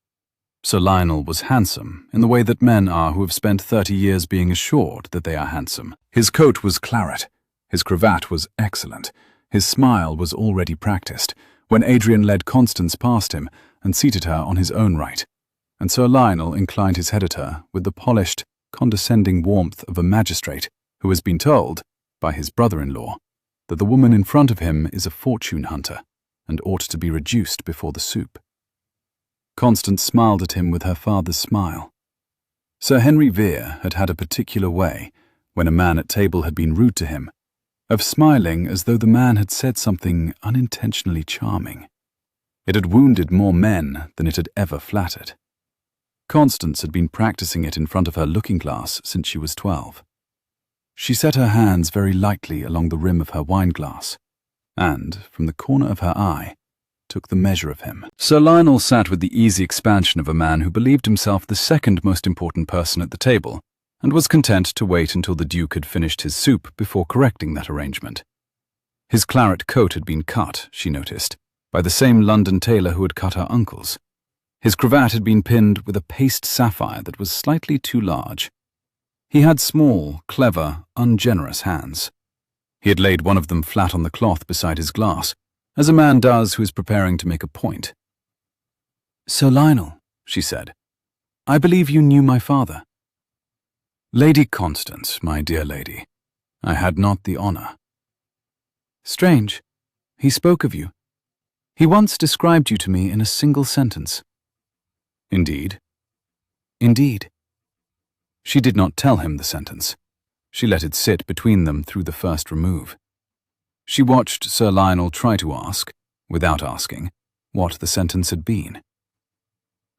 Sir Lionel was handsome in the way that men are who have spent 30 years being assured that they are handsome. His coat was claret, his cravat was excellent, his smile was already practiced, when Adrian led Constance past him and seated her on his own right, and Sir Lionel inclined his head at her with the polished, condescending warmth of a magistrate who has been told, by his brother-in-law, that the woman in front of him is a fortune hunter and ought to be reduced before the soup. Constance smiled at him with her father's smile. Sir Henry Vere had had a particular way, when a man at table had been rude to him, of smiling as though the man had said something unintentionally charming. It had wounded more men than it had ever flattered. Constance had been practicing it in front of her looking-glass since she was 12. She set her hands very lightly along the rim of her wine-glass, and, from the corner of her eye, took the measure of him. Sir Lionel sat with the easy expansion of a man who believed himself the second most important person at the table, and was content to wait until the Duke had finished his soup before correcting that arrangement. His claret coat had been cut, she noticed, by the same London tailor who had cut her uncle's. His cravat had been pinned with a paste sapphire that was slightly too large. He had small, clever, ungenerous hands. He had laid one of them flat on the cloth beside his glass, as a man does who is preparing to make a point. "Sir Lionel," she said, "I believe you knew my father." "Lady Constance, my dear lady, I had not the honour." "Strange. He spoke of you. He once described you to me in a single sentence." "Indeed?" "Indeed." She did not tell him the sentence. She let it sit between them through the first remove. She watched Sir Lionel try to ask, without asking, what the sentence had been.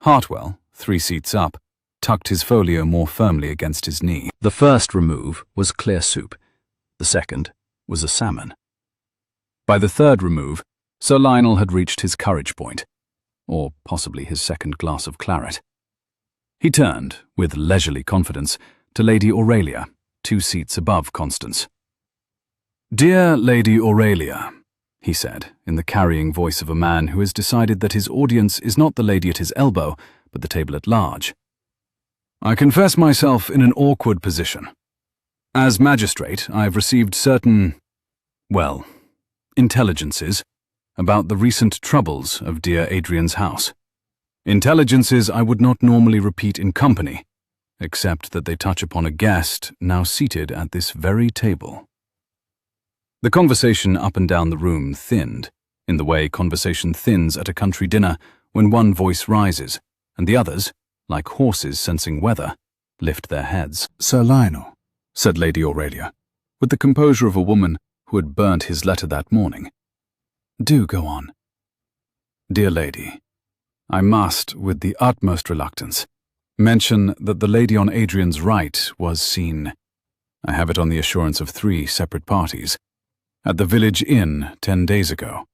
Hartwell, 3 seats up, tucked his folio more firmly against his knee. The first remove was clear soup. The second was a salmon. By the third remove, Sir Lionel had reached his courage point, or possibly his second glass of claret. He turned, with leisurely confidence, to Lady Aurelia, 2 seats above Constance. "Dear Lady Aurelia," he said, in the carrying voice of a man who has decided that his audience is not the lady at his elbow, but the table at large. "I confess myself in an awkward position. As magistrate, I have received certain, intelligences about the recent troubles of dear Adrian's house. Intelligences I would not normally repeat in company, except that they touch upon a guest now seated at this very table." The conversation up and down the room thinned, in the way conversation thins at a country dinner when one voice rises, and the others, like horses sensing weather, lift their heads. "Sir Lionel," said Lady Aurelia, with the composure of a woman who had burnt his letter that morning. "Do go on." "Dear lady, I must, with the utmost reluctance, mention that the lady on Adrian's right was seen, I have it on the assurance of 3 separate parties, at the village inn 10 days ago,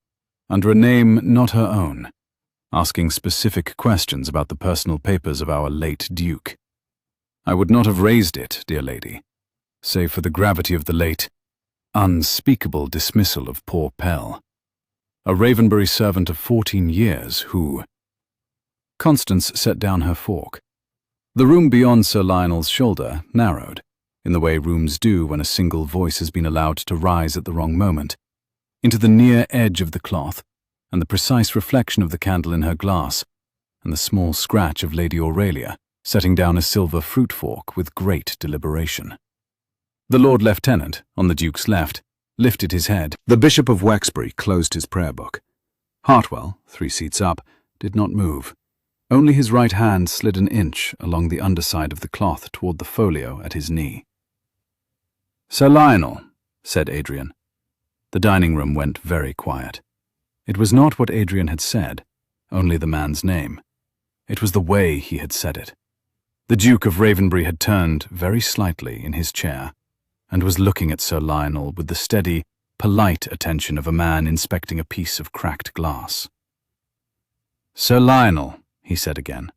under a name not her own, asking specific questions about the personal papers of our late Duke. I would not have raised it, dear lady, save for the gravity of the late, unspeakable dismissal of poor Pell, a Ravenbury servant of 14 years who—" Constance set down her fork. The room beyond Sir Lionel's shoulder narrowed, in the way rooms do when a single voice has been allowed to rise at the wrong moment, into the near edge of the cloth, and the precise reflection of the candle in her glass, and the small scratch of Lady Aurelia, setting down a silver fruit fork with great deliberation. The Lord Lieutenant, on the Duke's left, lifted his head. The Bishop of Wexbury closed his prayer book. Hartwell, 3 seats up, did not move. Only his right hand slid an inch along the underside of the cloth toward the folio at his knee. "Sir Lionel," said Adrian. The dining room went very quiet. It was not what Adrian had said, only the man's name. It was the way he had said it. The Duke of Ravenbury had turned very slightly in his chair, and was looking at Sir Lionel with the steady, polite attention of a man inspecting a piece of cracked glass. "Sir Lionel," he said again,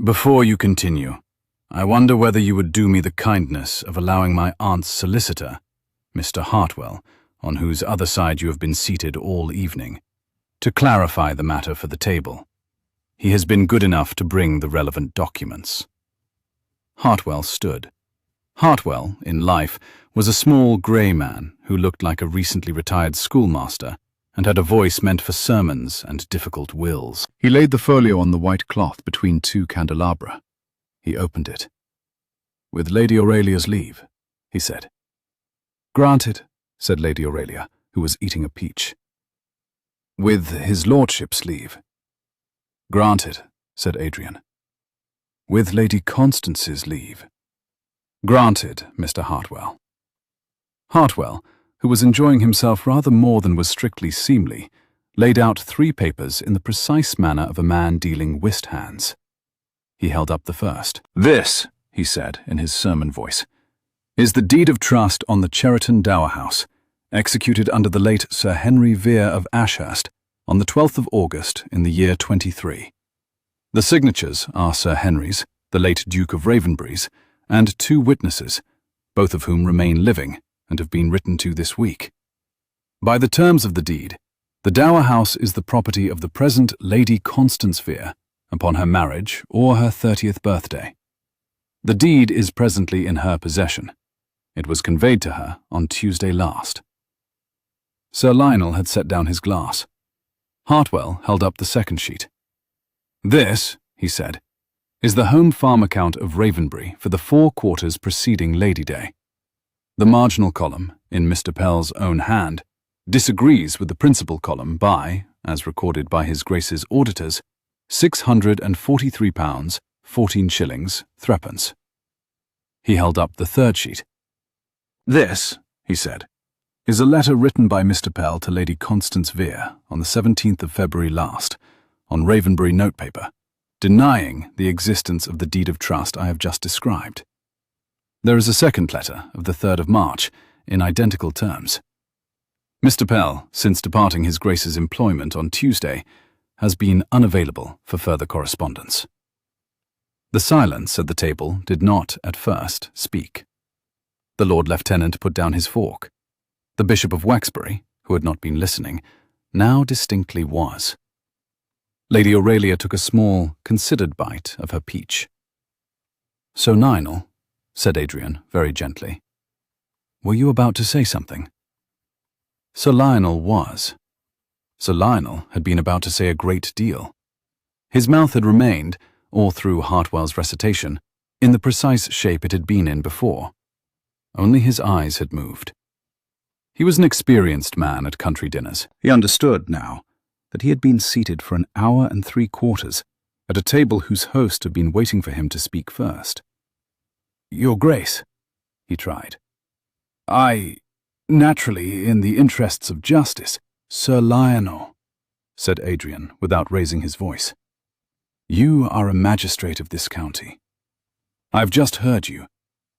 "before you continue, I wonder whether you would do me the kindness of allowing my aunt's solicitor, Mr. Hartwell, on whose other side you have been seated all evening, to clarify the matter for the table. He has been good enough to bring the relevant documents." Hartwell stood. Hartwell, in life, was a small grey man who looked like a recently retired schoolmaster and had a voice meant for sermons and difficult wills. He laid the folio on the white cloth between 2 candelabra. He opened it. "With Lady Aurelia's leave," he said. "Granted," said Lady Aurelia, who was eating a peach. "With his lordship's leave." "Granted," said Adrian. "With Lady Constance's leave." "Granted, Mr. Hartwell." Hartwell, who was enjoying himself rather more than was strictly seemly, laid out 3 papers in the precise manner of a man dealing whist hands. He held up the first. "This," he said in his sermon voice, "is the deed of trust on the Cheriton Dower House, executed under the late Sir Henry Vere of Ashurst on the 12th of August in the year 23. The signatures are Sir Henry's, the late Duke of Ravenbury's, and 2 witnesses, both of whom remain living and have been written to this week. By the terms of the deed, the Dower House is the property of the present Lady Constance Vere upon her marriage or her 30th birthday. The deed is presently in her possession. It was conveyed to her on Tuesday last." Sir Lionel had set down his glass. Hartwell held up the second sheet. "This," he said, "is the home farm account of Ravenbury for the 4 quarters preceding Lady Day. The marginal column, in Mr. Pell's own hand, disagrees with the principal column by, as recorded by His Grace's auditors, £643, 14 shillings, 3d." He held up the third sheet. "This," he said, "is a letter written by Mr. Pell to Lady Constance Vere on the 17th of February last, on Ravenbury notepaper, denying the existence of the deed of trust I have just described. There is a second letter of the 3rd of March, in identical terms. Mr. Pell, since departing His Grace's employment on Tuesday, has been unavailable for further correspondence." The silence at the table did not, at first, speak. The Lord Lieutenant put down his fork. The Bishop of Wexbury, who had not been listening, now distinctly was. Lady Aurelia took a small, considered bite of her peach. "So, Lionel," said Adrian very gently, "were you about to say something?" Sir Lionel was. Sir Lionel had been about to say a great deal. His mouth had remained, all through Hartwell's recitation, in the precise shape it had been in before. Only his eyes had moved. He was an experienced man at country dinners. He understood now that he had been seated for an hour and 3/4 at a table whose host had been waiting for him to speak first. "Your Grace," he tried. Naturally, in the interests of justice." "Sir Lionel," said Adrian, without raising his voice, "you are a magistrate of this county. I have just heard you,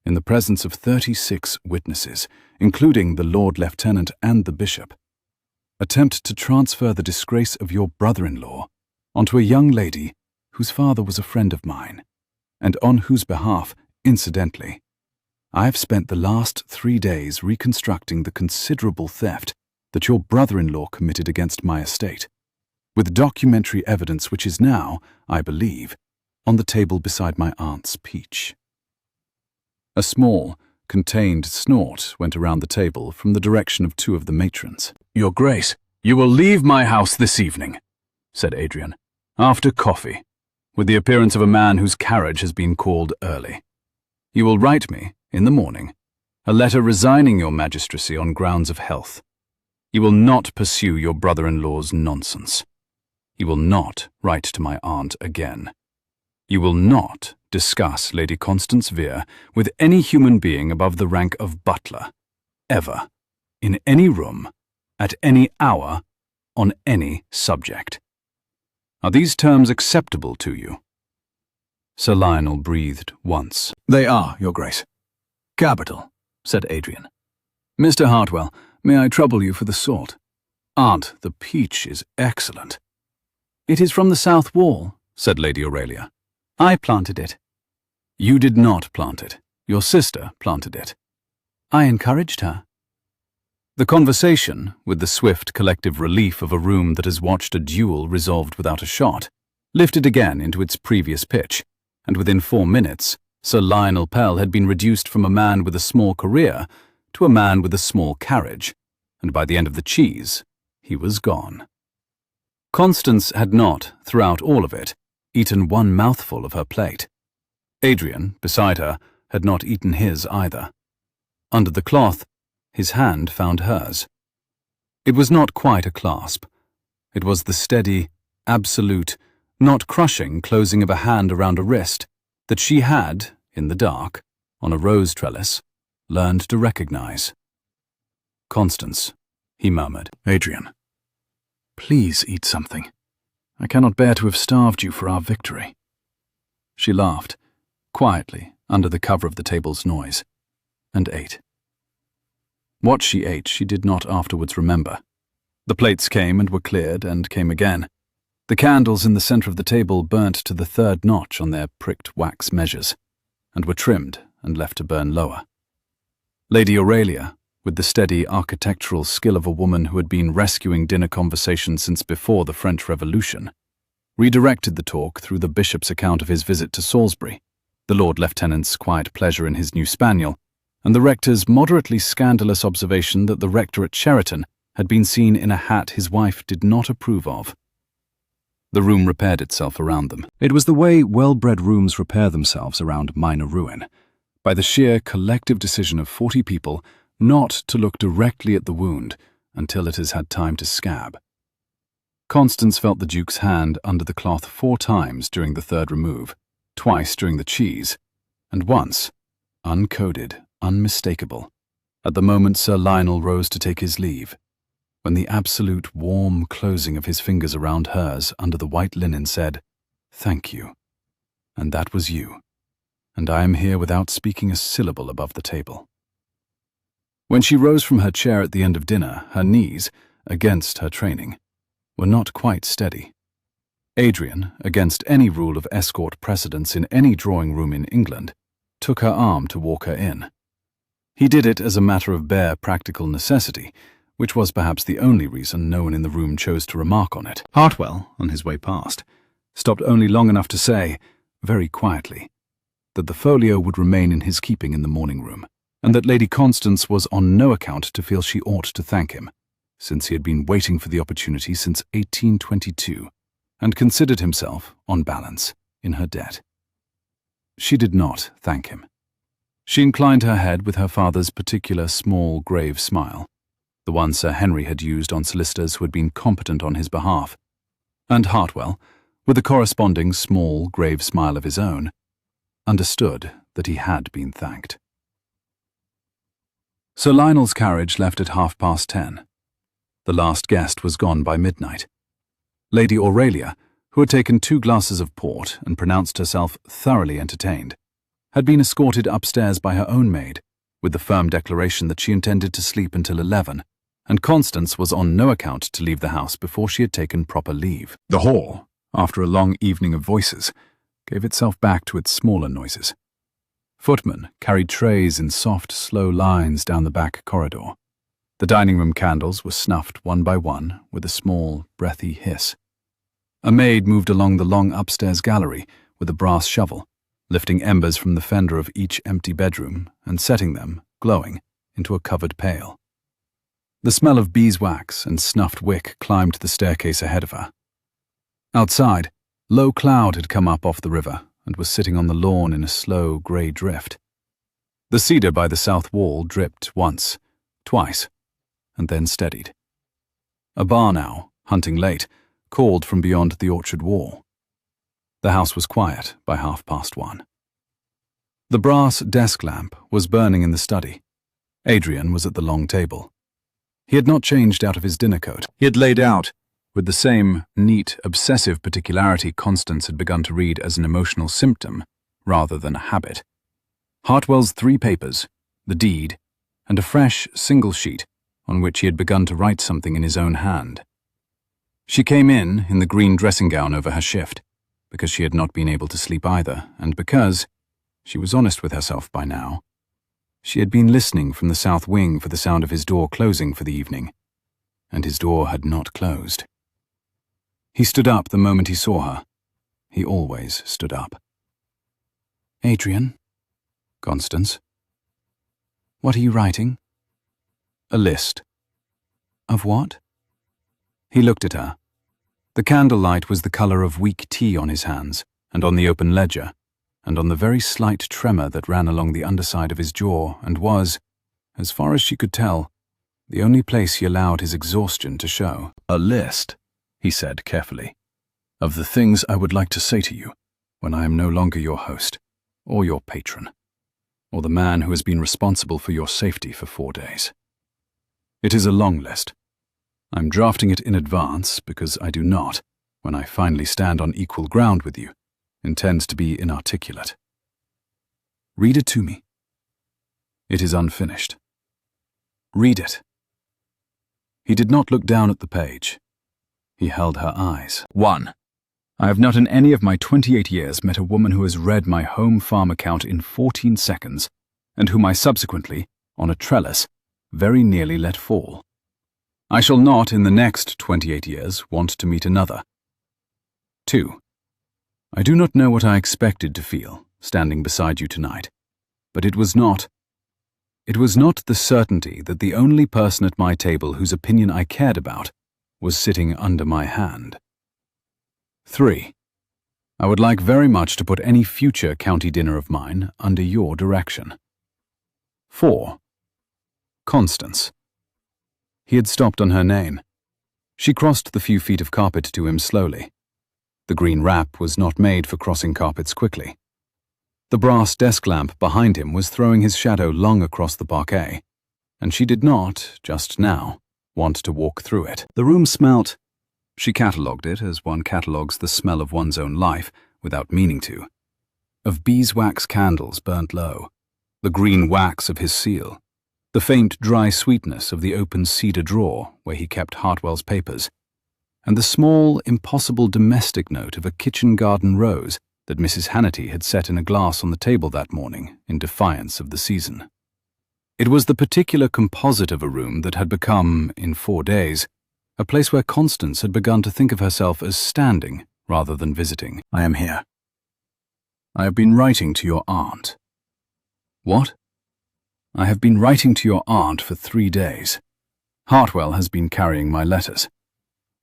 in the presence of 36 witnesses, including the Lord Lieutenant and the Bishop, attempt to transfer the disgrace of your brother-in-law onto a young lady whose father was a friend of mine, and on whose behalf, incidentally, I have spent the last 3 days reconstructing the considerable theft that your brother-in-law committed against my estate, with documentary evidence which is now, I believe, on the table beside my aunt's peach." A small, contained snort went around the table from the direction of 2 of the matrons. "Your Grace, you will leave my house this evening," said Adrian, "after coffee, with the appearance of a man whose carriage has been called early. You will write me, in the morning, a letter resigning your magistracy on grounds of health. You will not pursue your brother-in-law's nonsense. You will not write to my aunt again. You will not discuss Lady Constance Vere with any human being above the rank of butler, ever, in any room, at any hour, on any subject. Are these terms acceptable to you?" Sir Lionel breathed once. "They are, Your Grace." "Capital," said Adrian. "Mr. Hartwell, may I trouble you for the salt? Aunt, the peach is excellent." "It is from the south wall," said Lady Aurelia. "I planted it." "You did not plant it. Your sister planted it." "I encouraged her." The conversation, with the swift collective relief of a room that has watched a duel resolved without a shot, lifted again into its previous pitch, and within 4 minutes, Sir Lionel Pell had been reduced from a man with a small career to a man with a small carriage, and by the end of the cheese, he was gone. Constance had not, throughout all of it, eaten one mouthful of her plate. Adrian, beside her, had not eaten his either. Under the cloth, his hand found hers. It was not quite a clasp. It was the steady, absolute, not crushing closing of a hand around a wrist that she had, in the dark, on a rose trellis, learned to recognize. "Constance," he murmured. "Adrian, please eat something. I cannot bear to have starved you for our victory." She laughed, quietly, under the cover of the table's noise, and ate. What she ate she did not afterwards remember. The plates came and were cleared and came again. The candles in the center of the table burnt to the 3rd notch on their pricked wax measures, and were trimmed and left to burn lower. Lady Aurelia, with the steady architectural skill of a woman who had been rescuing dinner conversation since before the French Revolution, redirected the talk through the bishop's account of his visit to Salisbury, the Lord Lieutenant's quiet pleasure in his new spaniel, and the rector's moderately scandalous observation that the rector at Sheraton had been seen in a hat his wife did not approve of. The room repaired itself around them. It was the way well-bred rooms repair themselves around minor ruin, by the sheer collective decision of 40 people not to look directly at the wound until it has had time to scab. Constance felt the Duke's hand under the cloth 4 times during the 3rd remove, twice during the cheese, and once, uncoded, unmistakable, at the moment Sir Lionel rose to take his leave, when the absolute warm closing of his fingers around hers under the white linen said, "Thank you, and that was you, and I am here without speaking a syllable above the table." When she rose from her chair at the end of dinner, her knees, against her training, were not quite steady. Adrian, against any rule of escort precedence in any drawing room in England, took her arm to walk her in. He did it as a matter of bare practical necessity, which was perhaps the only reason no one in the room chose to remark on it. Hartwell, on his way past, stopped only long enough to say, very quietly, that the folio would remain in his keeping in the morning room, and that Lady Constance was on no account to feel she ought to thank him, since he had been waiting for the opportunity since 1822, and considered himself, on balance, in her debt. She did not thank him. She inclined her head with her father's particular small, grave smile, the one Sir Henry had used on solicitors who had been competent on his behalf, and Hartwell, with a corresponding small, grave smile of his own, understood that he had been thanked. Sir Lionel's carriage left at 10:30. The last guest was gone by midnight. Lady Aurelia, who had taken 2 glasses of port and pronounced herself thoroughly entertained, had been escorted upstairs by her own maid, with the firm declaration that she intended to sleep until 11, and Constance was on no account to leave the house before she had taken proper leave. The hall, after a long evening of voices, gave itself back to its smaller noises. Footmen carried trays in soft, slow lines down the back corridor. The dining-room candles were snuffed one by one with a small, breathy hiss. A maid moved along the long upstairs gallery with a brass shovel, lifting embers from the fender of each empty bedroom and setting them, glowing, into a covered pail. The smell of beeswax and snuffed wick climbed the staircase ahead of her. Outside, low cloud had come up off the river and was sitting on the lawn in a slow grey drift. The cedar by the south wall dripped once, twice, and then steadied. A barn owl, hunting late, called from beyond the orchard wall. The house was quiet by 1:30. The brass desk lamp was burning in the study. Adrian was at the long table. He had not changed out of his dinner coat. He had laid out, with the same neat, obsessive particularity Constance had begun to read as an emotional symptom rather than a habit, Hartwell's 3 papers, the deed, and a fresh single sheet on which he had begun to write something in his own hand. She came in the green dressing gown over her shift, because she had not been able to sleep either, and because, she was honest with herself by now, she had been listening from the south wing for the sound of his door closing for the evening, and his door had not closed. He stood up the moment he saw her. He always stood up. "Adrian? Constance? What are you writing?" "A list." "Of what?" He looked at her. The candlelight was the colour of weak tea on his hands, and on the open ledger, and on the very slight tremor that ran along the underside of his jaw and was, as far as she could tell, the only place he allowed his exhaustion to show. "A list," he said carefully, "of the things I would like to say to you when I am no longer your host, or your patron, or the man who has been responsible for your safety for 4 days. It is a long list. I'm drafting it in advance because I do not, when I finally stand on equal ground with you, intend to be inarticulate. Read it to me. It is unfinished. Read it." He did not look down at the page. He held her eyes. 1. I have not in any of my 28 years met a woman who has read my home farm account in 14 seconds, and whom I subsequently, on a trellis, very nearly let fall. I shall not, in the next 28 years, want to meet another. 2. I do not know what I expected to feel standing beside you tonight, but it was not the certainty that the only person at my table whose opinion I cared about was sitting under my hand. 3. I would like very much to put any future county dinner of mine under your direction. 4. Constance. He had stopped on her name. She crossed the few feet of carpet to him slowly. The green wrap was not made for crossing carpets quickly. The brass desk lamp behind him was throwing his shadow long across the parquet, and she did not, just now, want to walk through it. The room smelt. She catalogued it as one catalogues the smell of one's own life without meaning to. Of beeswax candles burnt low, the green wax of his seal, the faint dry sweetness of the open cedar drawer where he kept Hartwell's papers, and the small, impossible domestic note of a kitchen garden rose that Mrs. Hannity had set in a glass on the table that morning in defiance of the season. It was the particular composite of a room that had become, in 4 days, a place where Constance had begun to think of herself as standing rather than visiting. I am here. I have been writing to your aunt. What? I have been writing to your aunt for 3 days. Hartwell has been carrying my letters.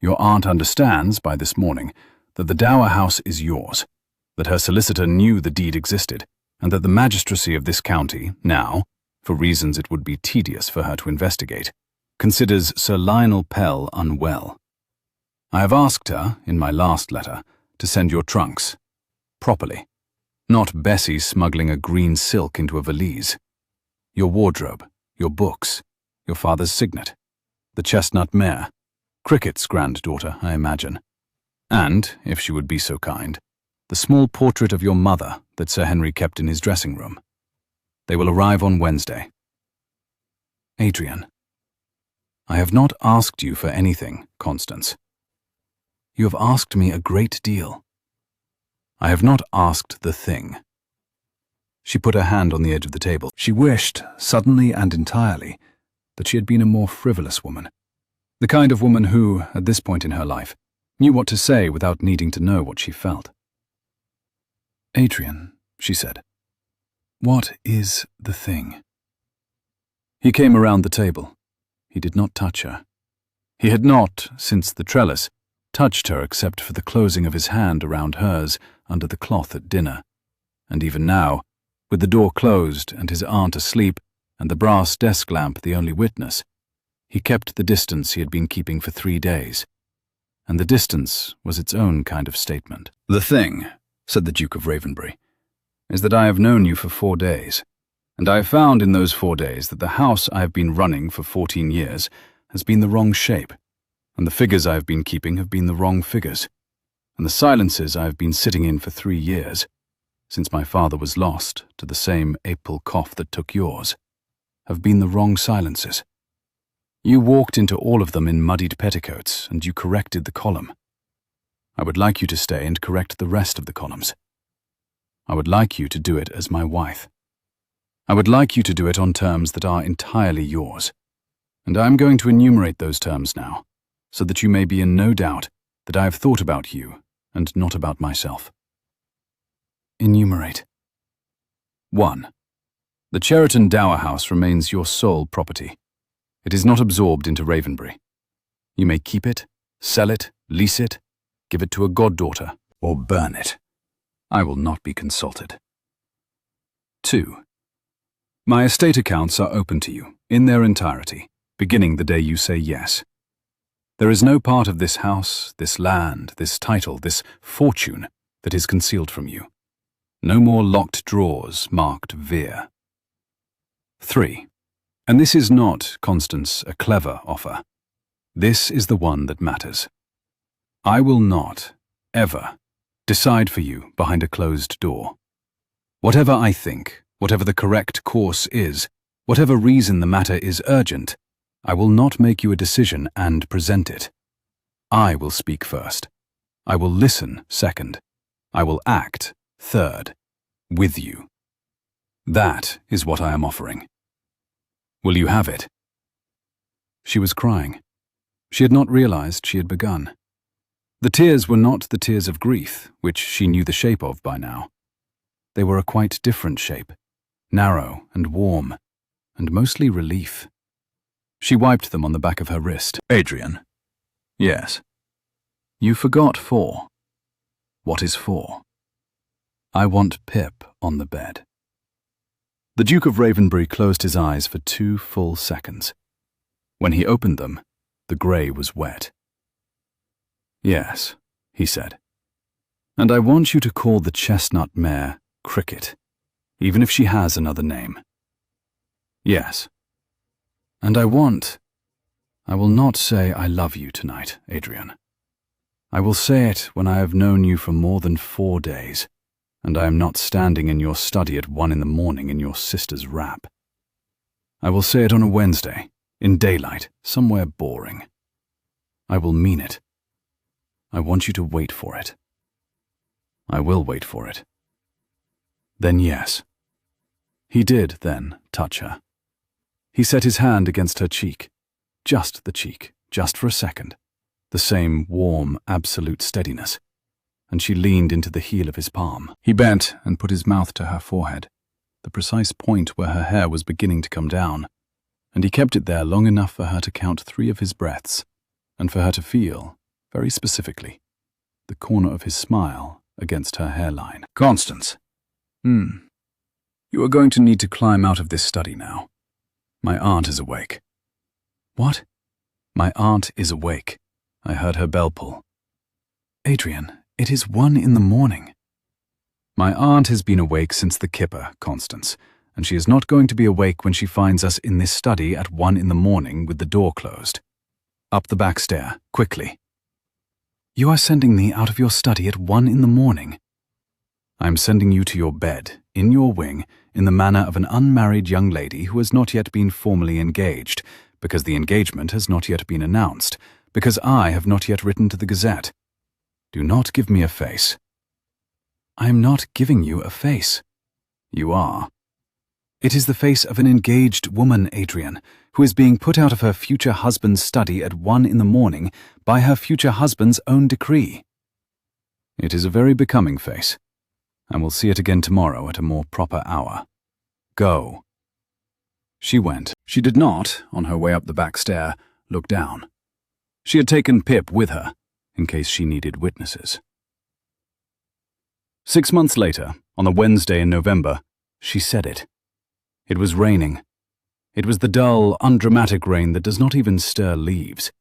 Your aunt understands, by this morning, that the dower house is yours, that her solicitor knew the deed existed, and that the magistracy of this county now, for reasons it would be tedious for her to investigate, considers Sir Lionel Pell unwell. I have asked her, in my last letter, to send your trunks, properly, not Bessie smuggling a green silk into a valise. Your wardrobe, your books, your father's signet, the chestnut mare, Cricket's granddaughter, I imagine, and, if she would be so kind, the small portrait of your mother that Sir Henry kept in his dressing room. They will arrive on Wednesday. Adrian. I have not asked you for anything, Constance. You have asked me a great deal. I have not asked the thing. She put her hand on the edge of the table. She wished, suddenly and entirely, that she had been a more frivolous woman. The kind of woman who, at this point in her life, knew what to say without needing to know what she felt. Adrian, she said, what is the thing? He came around the table. He did not touch her. He had not, since the trellis, touched her except for the closing of his hand around hers under the cloth at dinner. And even now, with the door closed and his aunt asleep and the brass desk lamp the only witness, he kept the distance he had been keeping for 3 days. And the distance was its own kind of statement. The thing, said the Duke of Ravenbury, is that I have known you for 4 days, and I have found in those 4 days that the house I have been running for 14 years has been the wrong shape, and the figures I have been keeping have been the wrong figures, and the silences I have been sitting in for 3 years, since my father was lost to the same April cough that took yours, have been the wrong silences. You walked into all of them in muddied petticoats, and you corrected the column. I would like you to stay and correct the rest of the columns. I would like you to do it as my wife. I would like you to do it on terms that are entirely yours, and I am going to enumerate those terms now, so that you may be in no doubt that I have thought about you and not about myself. Enumerate. 1. The Cheriton Dower House remains your sole property. It is not absorbed into Ravenbury. You may keep it, sell it, lease it, give it to a goddaughter, or burn it. I will not be consulted. 2. My estate accounts are open to you, in their entirety, beginning the day you say yes. There is no part of this house, this land, this title, this fortune that is concealed from you. No more locked drawers marked Veer. 3. And this is not, Constance, a clever offer. This is the one that matters. I will not, ever, decide for you behind a closed door. Whatever I think, whatever the correct course is, whatever reason the matter is urgent, I will not make you a decision and present it. I will speak first. I will listen second. I will act third, with you. That is what I am offering. Will you have it? She was crying. She had not realized she had begun. The tears were not the tears of grief, which she knew the shape of by now. they were a quite different shape, narrow and warm, and mostly relief. She wiped them on the back of her wrist. Adrian. Yes. You forgot 4. What is 4? I want Pip on the bed. The Duke of Ravenbury closed his eyes for 2 full seconds. When he opened them, the grey was wet. Yes, he said. And I want you to call the chestnut mare Cricket, even if she has another name. Yes. And I will not say I love you tonight, Adrian. I will say it when I have known you for more than 4 days, and I am not standing in your study at 1 in the morning in your sister's wrap. I will say it on a Wednesday, in daylight, somewhere boring. I will mean it. I want you to wait for it. I will wait for it. Then yes. He did then touch her. He set his hand against her cheek, just the cheek, just for a second, the same warm, absolute steadiness, and she leaned into the heel of his palm. He bent and put his mouth to her forehead, the precise point where her hair was beginning to come down, and he kept it there long enough for her to count 3 of his breaths, and for her to feel, very specifically, the corner of his smile against her hairline. Constance. You are going to need to climb out of this study now. My aunt is awake. What? My aunt is awake. I heard her bell pull. Adrian, it is 1 in the morning. My aunt has been awake since the kipper, Constance, and she is not going to be awake when she finds us in this study at 1 in the morning with the door closed. Up the back stair, quickly. You are sending me out of your study at 1 in the morning. I am sending you to your bed, in your wing, in the manner of an unmarried young lady who has not yet been formally engaged, because the engagement has not yet been announced, because I have not yet written to the Gazette. Do not give me a face. I am not giving you a face. You are. It is the face of an engaged woman, Adrian, who is being put out of her future husband's study at 1 in the morning by her future husband's own decree. It is a very becoming face, and we'll see it again tomorrow at a more proper hour. Go. She went. She did not, on her way up the back stair, look down. She had taken Pip with her, in case she needed witnesses. 6 months later, on a Wednesday in November, she said it. It was raining. It was the dull, undramatic rain that does not even stir leaves,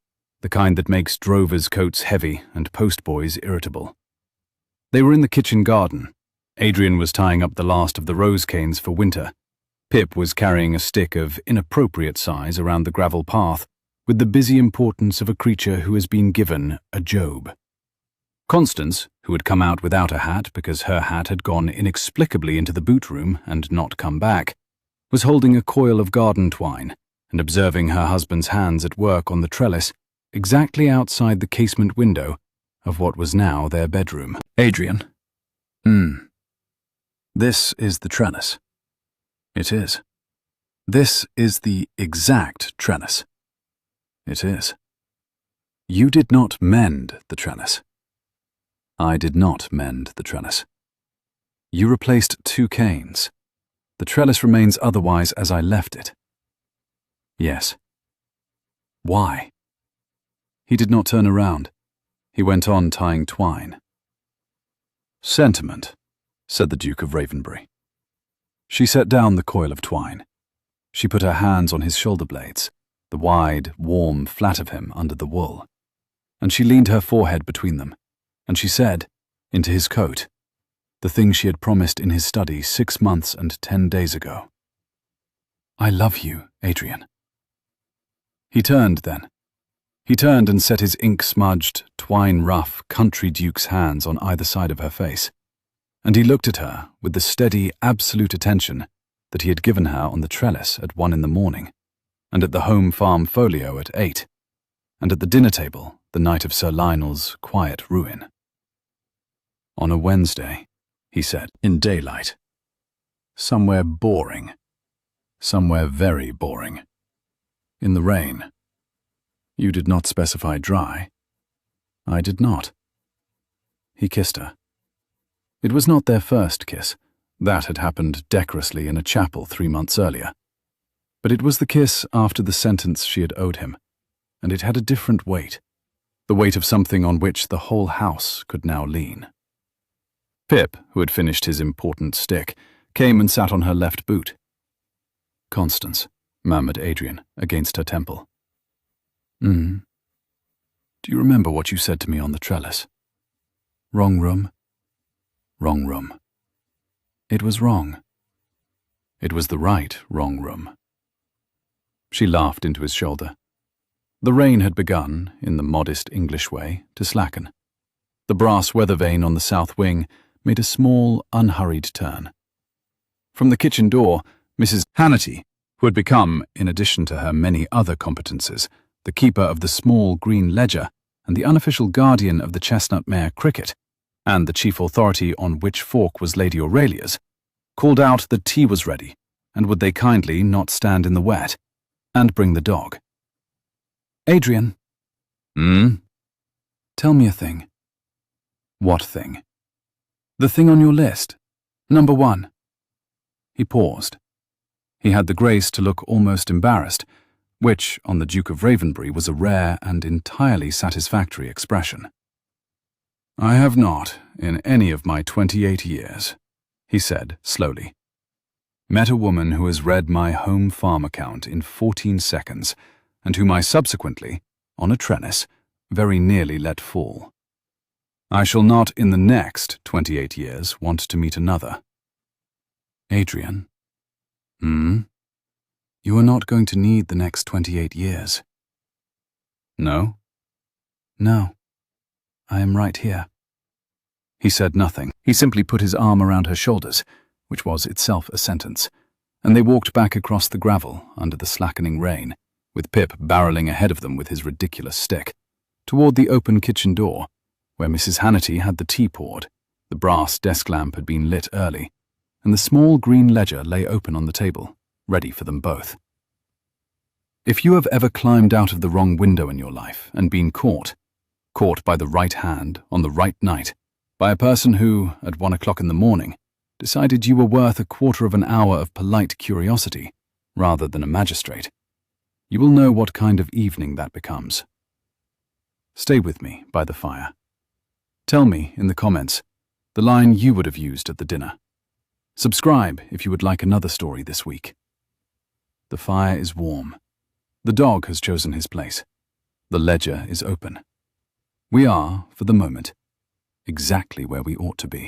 the kind that makes drovers' coats heavy and postboys irritable. They were in the kitchen garden. Adrian was tying up the last of the rose canes for winter. Pip was carrying a stick of inappropriate size around the gravel path, with the busy importance of a creature who has been given a Job. Constance, who had come out without a hat because her hat had gone inexplicably into the boot room and not come back, was holding a coil of garden twine and observing her husband's hands at work on the trellis exactly outside the casement window of what was now their bedroom. Adrian. This is the trellis. It is. This is the exact trellis. It is. You did not mend the trellis. I did not mend the trellis. You replaced 2 canes. The trellis remains otherwise as I left it. Yes. Why? He did not turn around. He went on tying twine. Sentiment, said the Duke of Ravenbury. She set down the coil of twine. She put her hands on his shoulder blades, the wide, warm flat of him under the wool, and she leaned her forehead between them, and she said, into his coat, the thing she had promised in his study 6 months and 10 days ago. I love you, Adrian. He turned then. He turned and set his ink-smudged, twine-rough country duke's hands on either side of her face, and he looked at her with the steady, absolute attention that he had given her on the trellis at 1 in the morning, and at the home farm folio at 8, and at the dinner table the night of Sir Lionel's quiet ruin. On a Wednesday, he said, in daylight. Somewhere boring. Somewhere very boring. In the rain. You did not specify dry. I did not. He kissed her. It was not their first kiss, That had happened decorously in a chapel 3 months earlier. But it was the kiss after the sentence she had owed him, and it had a different weight, the weight of something on which the whole house could now lean. Pip, who had finished his important stick, came and sat on her left boot. "Constance," murmured Adrian, against her temple. Do you remember what you said to me on the trellis? Wrong room? Wrong room. It was wrong. It was the right wrong room." She laughed into his shoulder. The rain had begun, in the modest English way, to slacken. The brass weather vane on the south wing made a small, unhurried turn. From the kitchen door, Mrs. Hannity, who had become, in addition to her many other competences, the keeper of the small green ledger and the unofficial guardian of the chestnut mare Cricket, and the chief authority on which fork was Lady Aurelia's, called out that tea was ready, and would they kindly not stand in the wet, and bring the dog. "Adrian." "Tell me a thing." "What thing?" "The thing on your list. Number 1. He paused. He had the grace to look almost embarrassed, which, on the Duke of Ravenbury, was a rare and entirely satisfactory expression. "I have not, in any of my 28 years, he said slowly, met a woman who has read my home farm account in 14 seconds, and whom I subsequently, on a trellis, very nearly let fall. I shall not in the next 28 years want to meet another." "Adrian." "You are not going to need the next 28 years." "No?" "No. I am right here." He said nothing. He simply put his arm around her shoulders, which was itself a sentence, and they walked back across the gravel under the slackening rain, with Pip barreling ahead of them with his ridiculous stick, toward the open kitchen door, where Mrs. Hannity had the tea poured, the brass desk lamp had been lit early, and the small green ledger lay open on the table, ready for them both. If you have ever climbed out of the wrong window in your life and been caught by the right hand on the right night, by a person who, at 1 o'clock in the morning, decided you were worth a quarter of an hour of polite curiosity rather than a magistrate, you will know what kind of evening that becomes. Stay with me by the fire. Tell me in the comments the line you would have used at the dinner. Subscribe if you would like another story this week. The fire is warm. The dog has chosen his place. The ledger is open. We are, for the moment, exactly where we ought to be.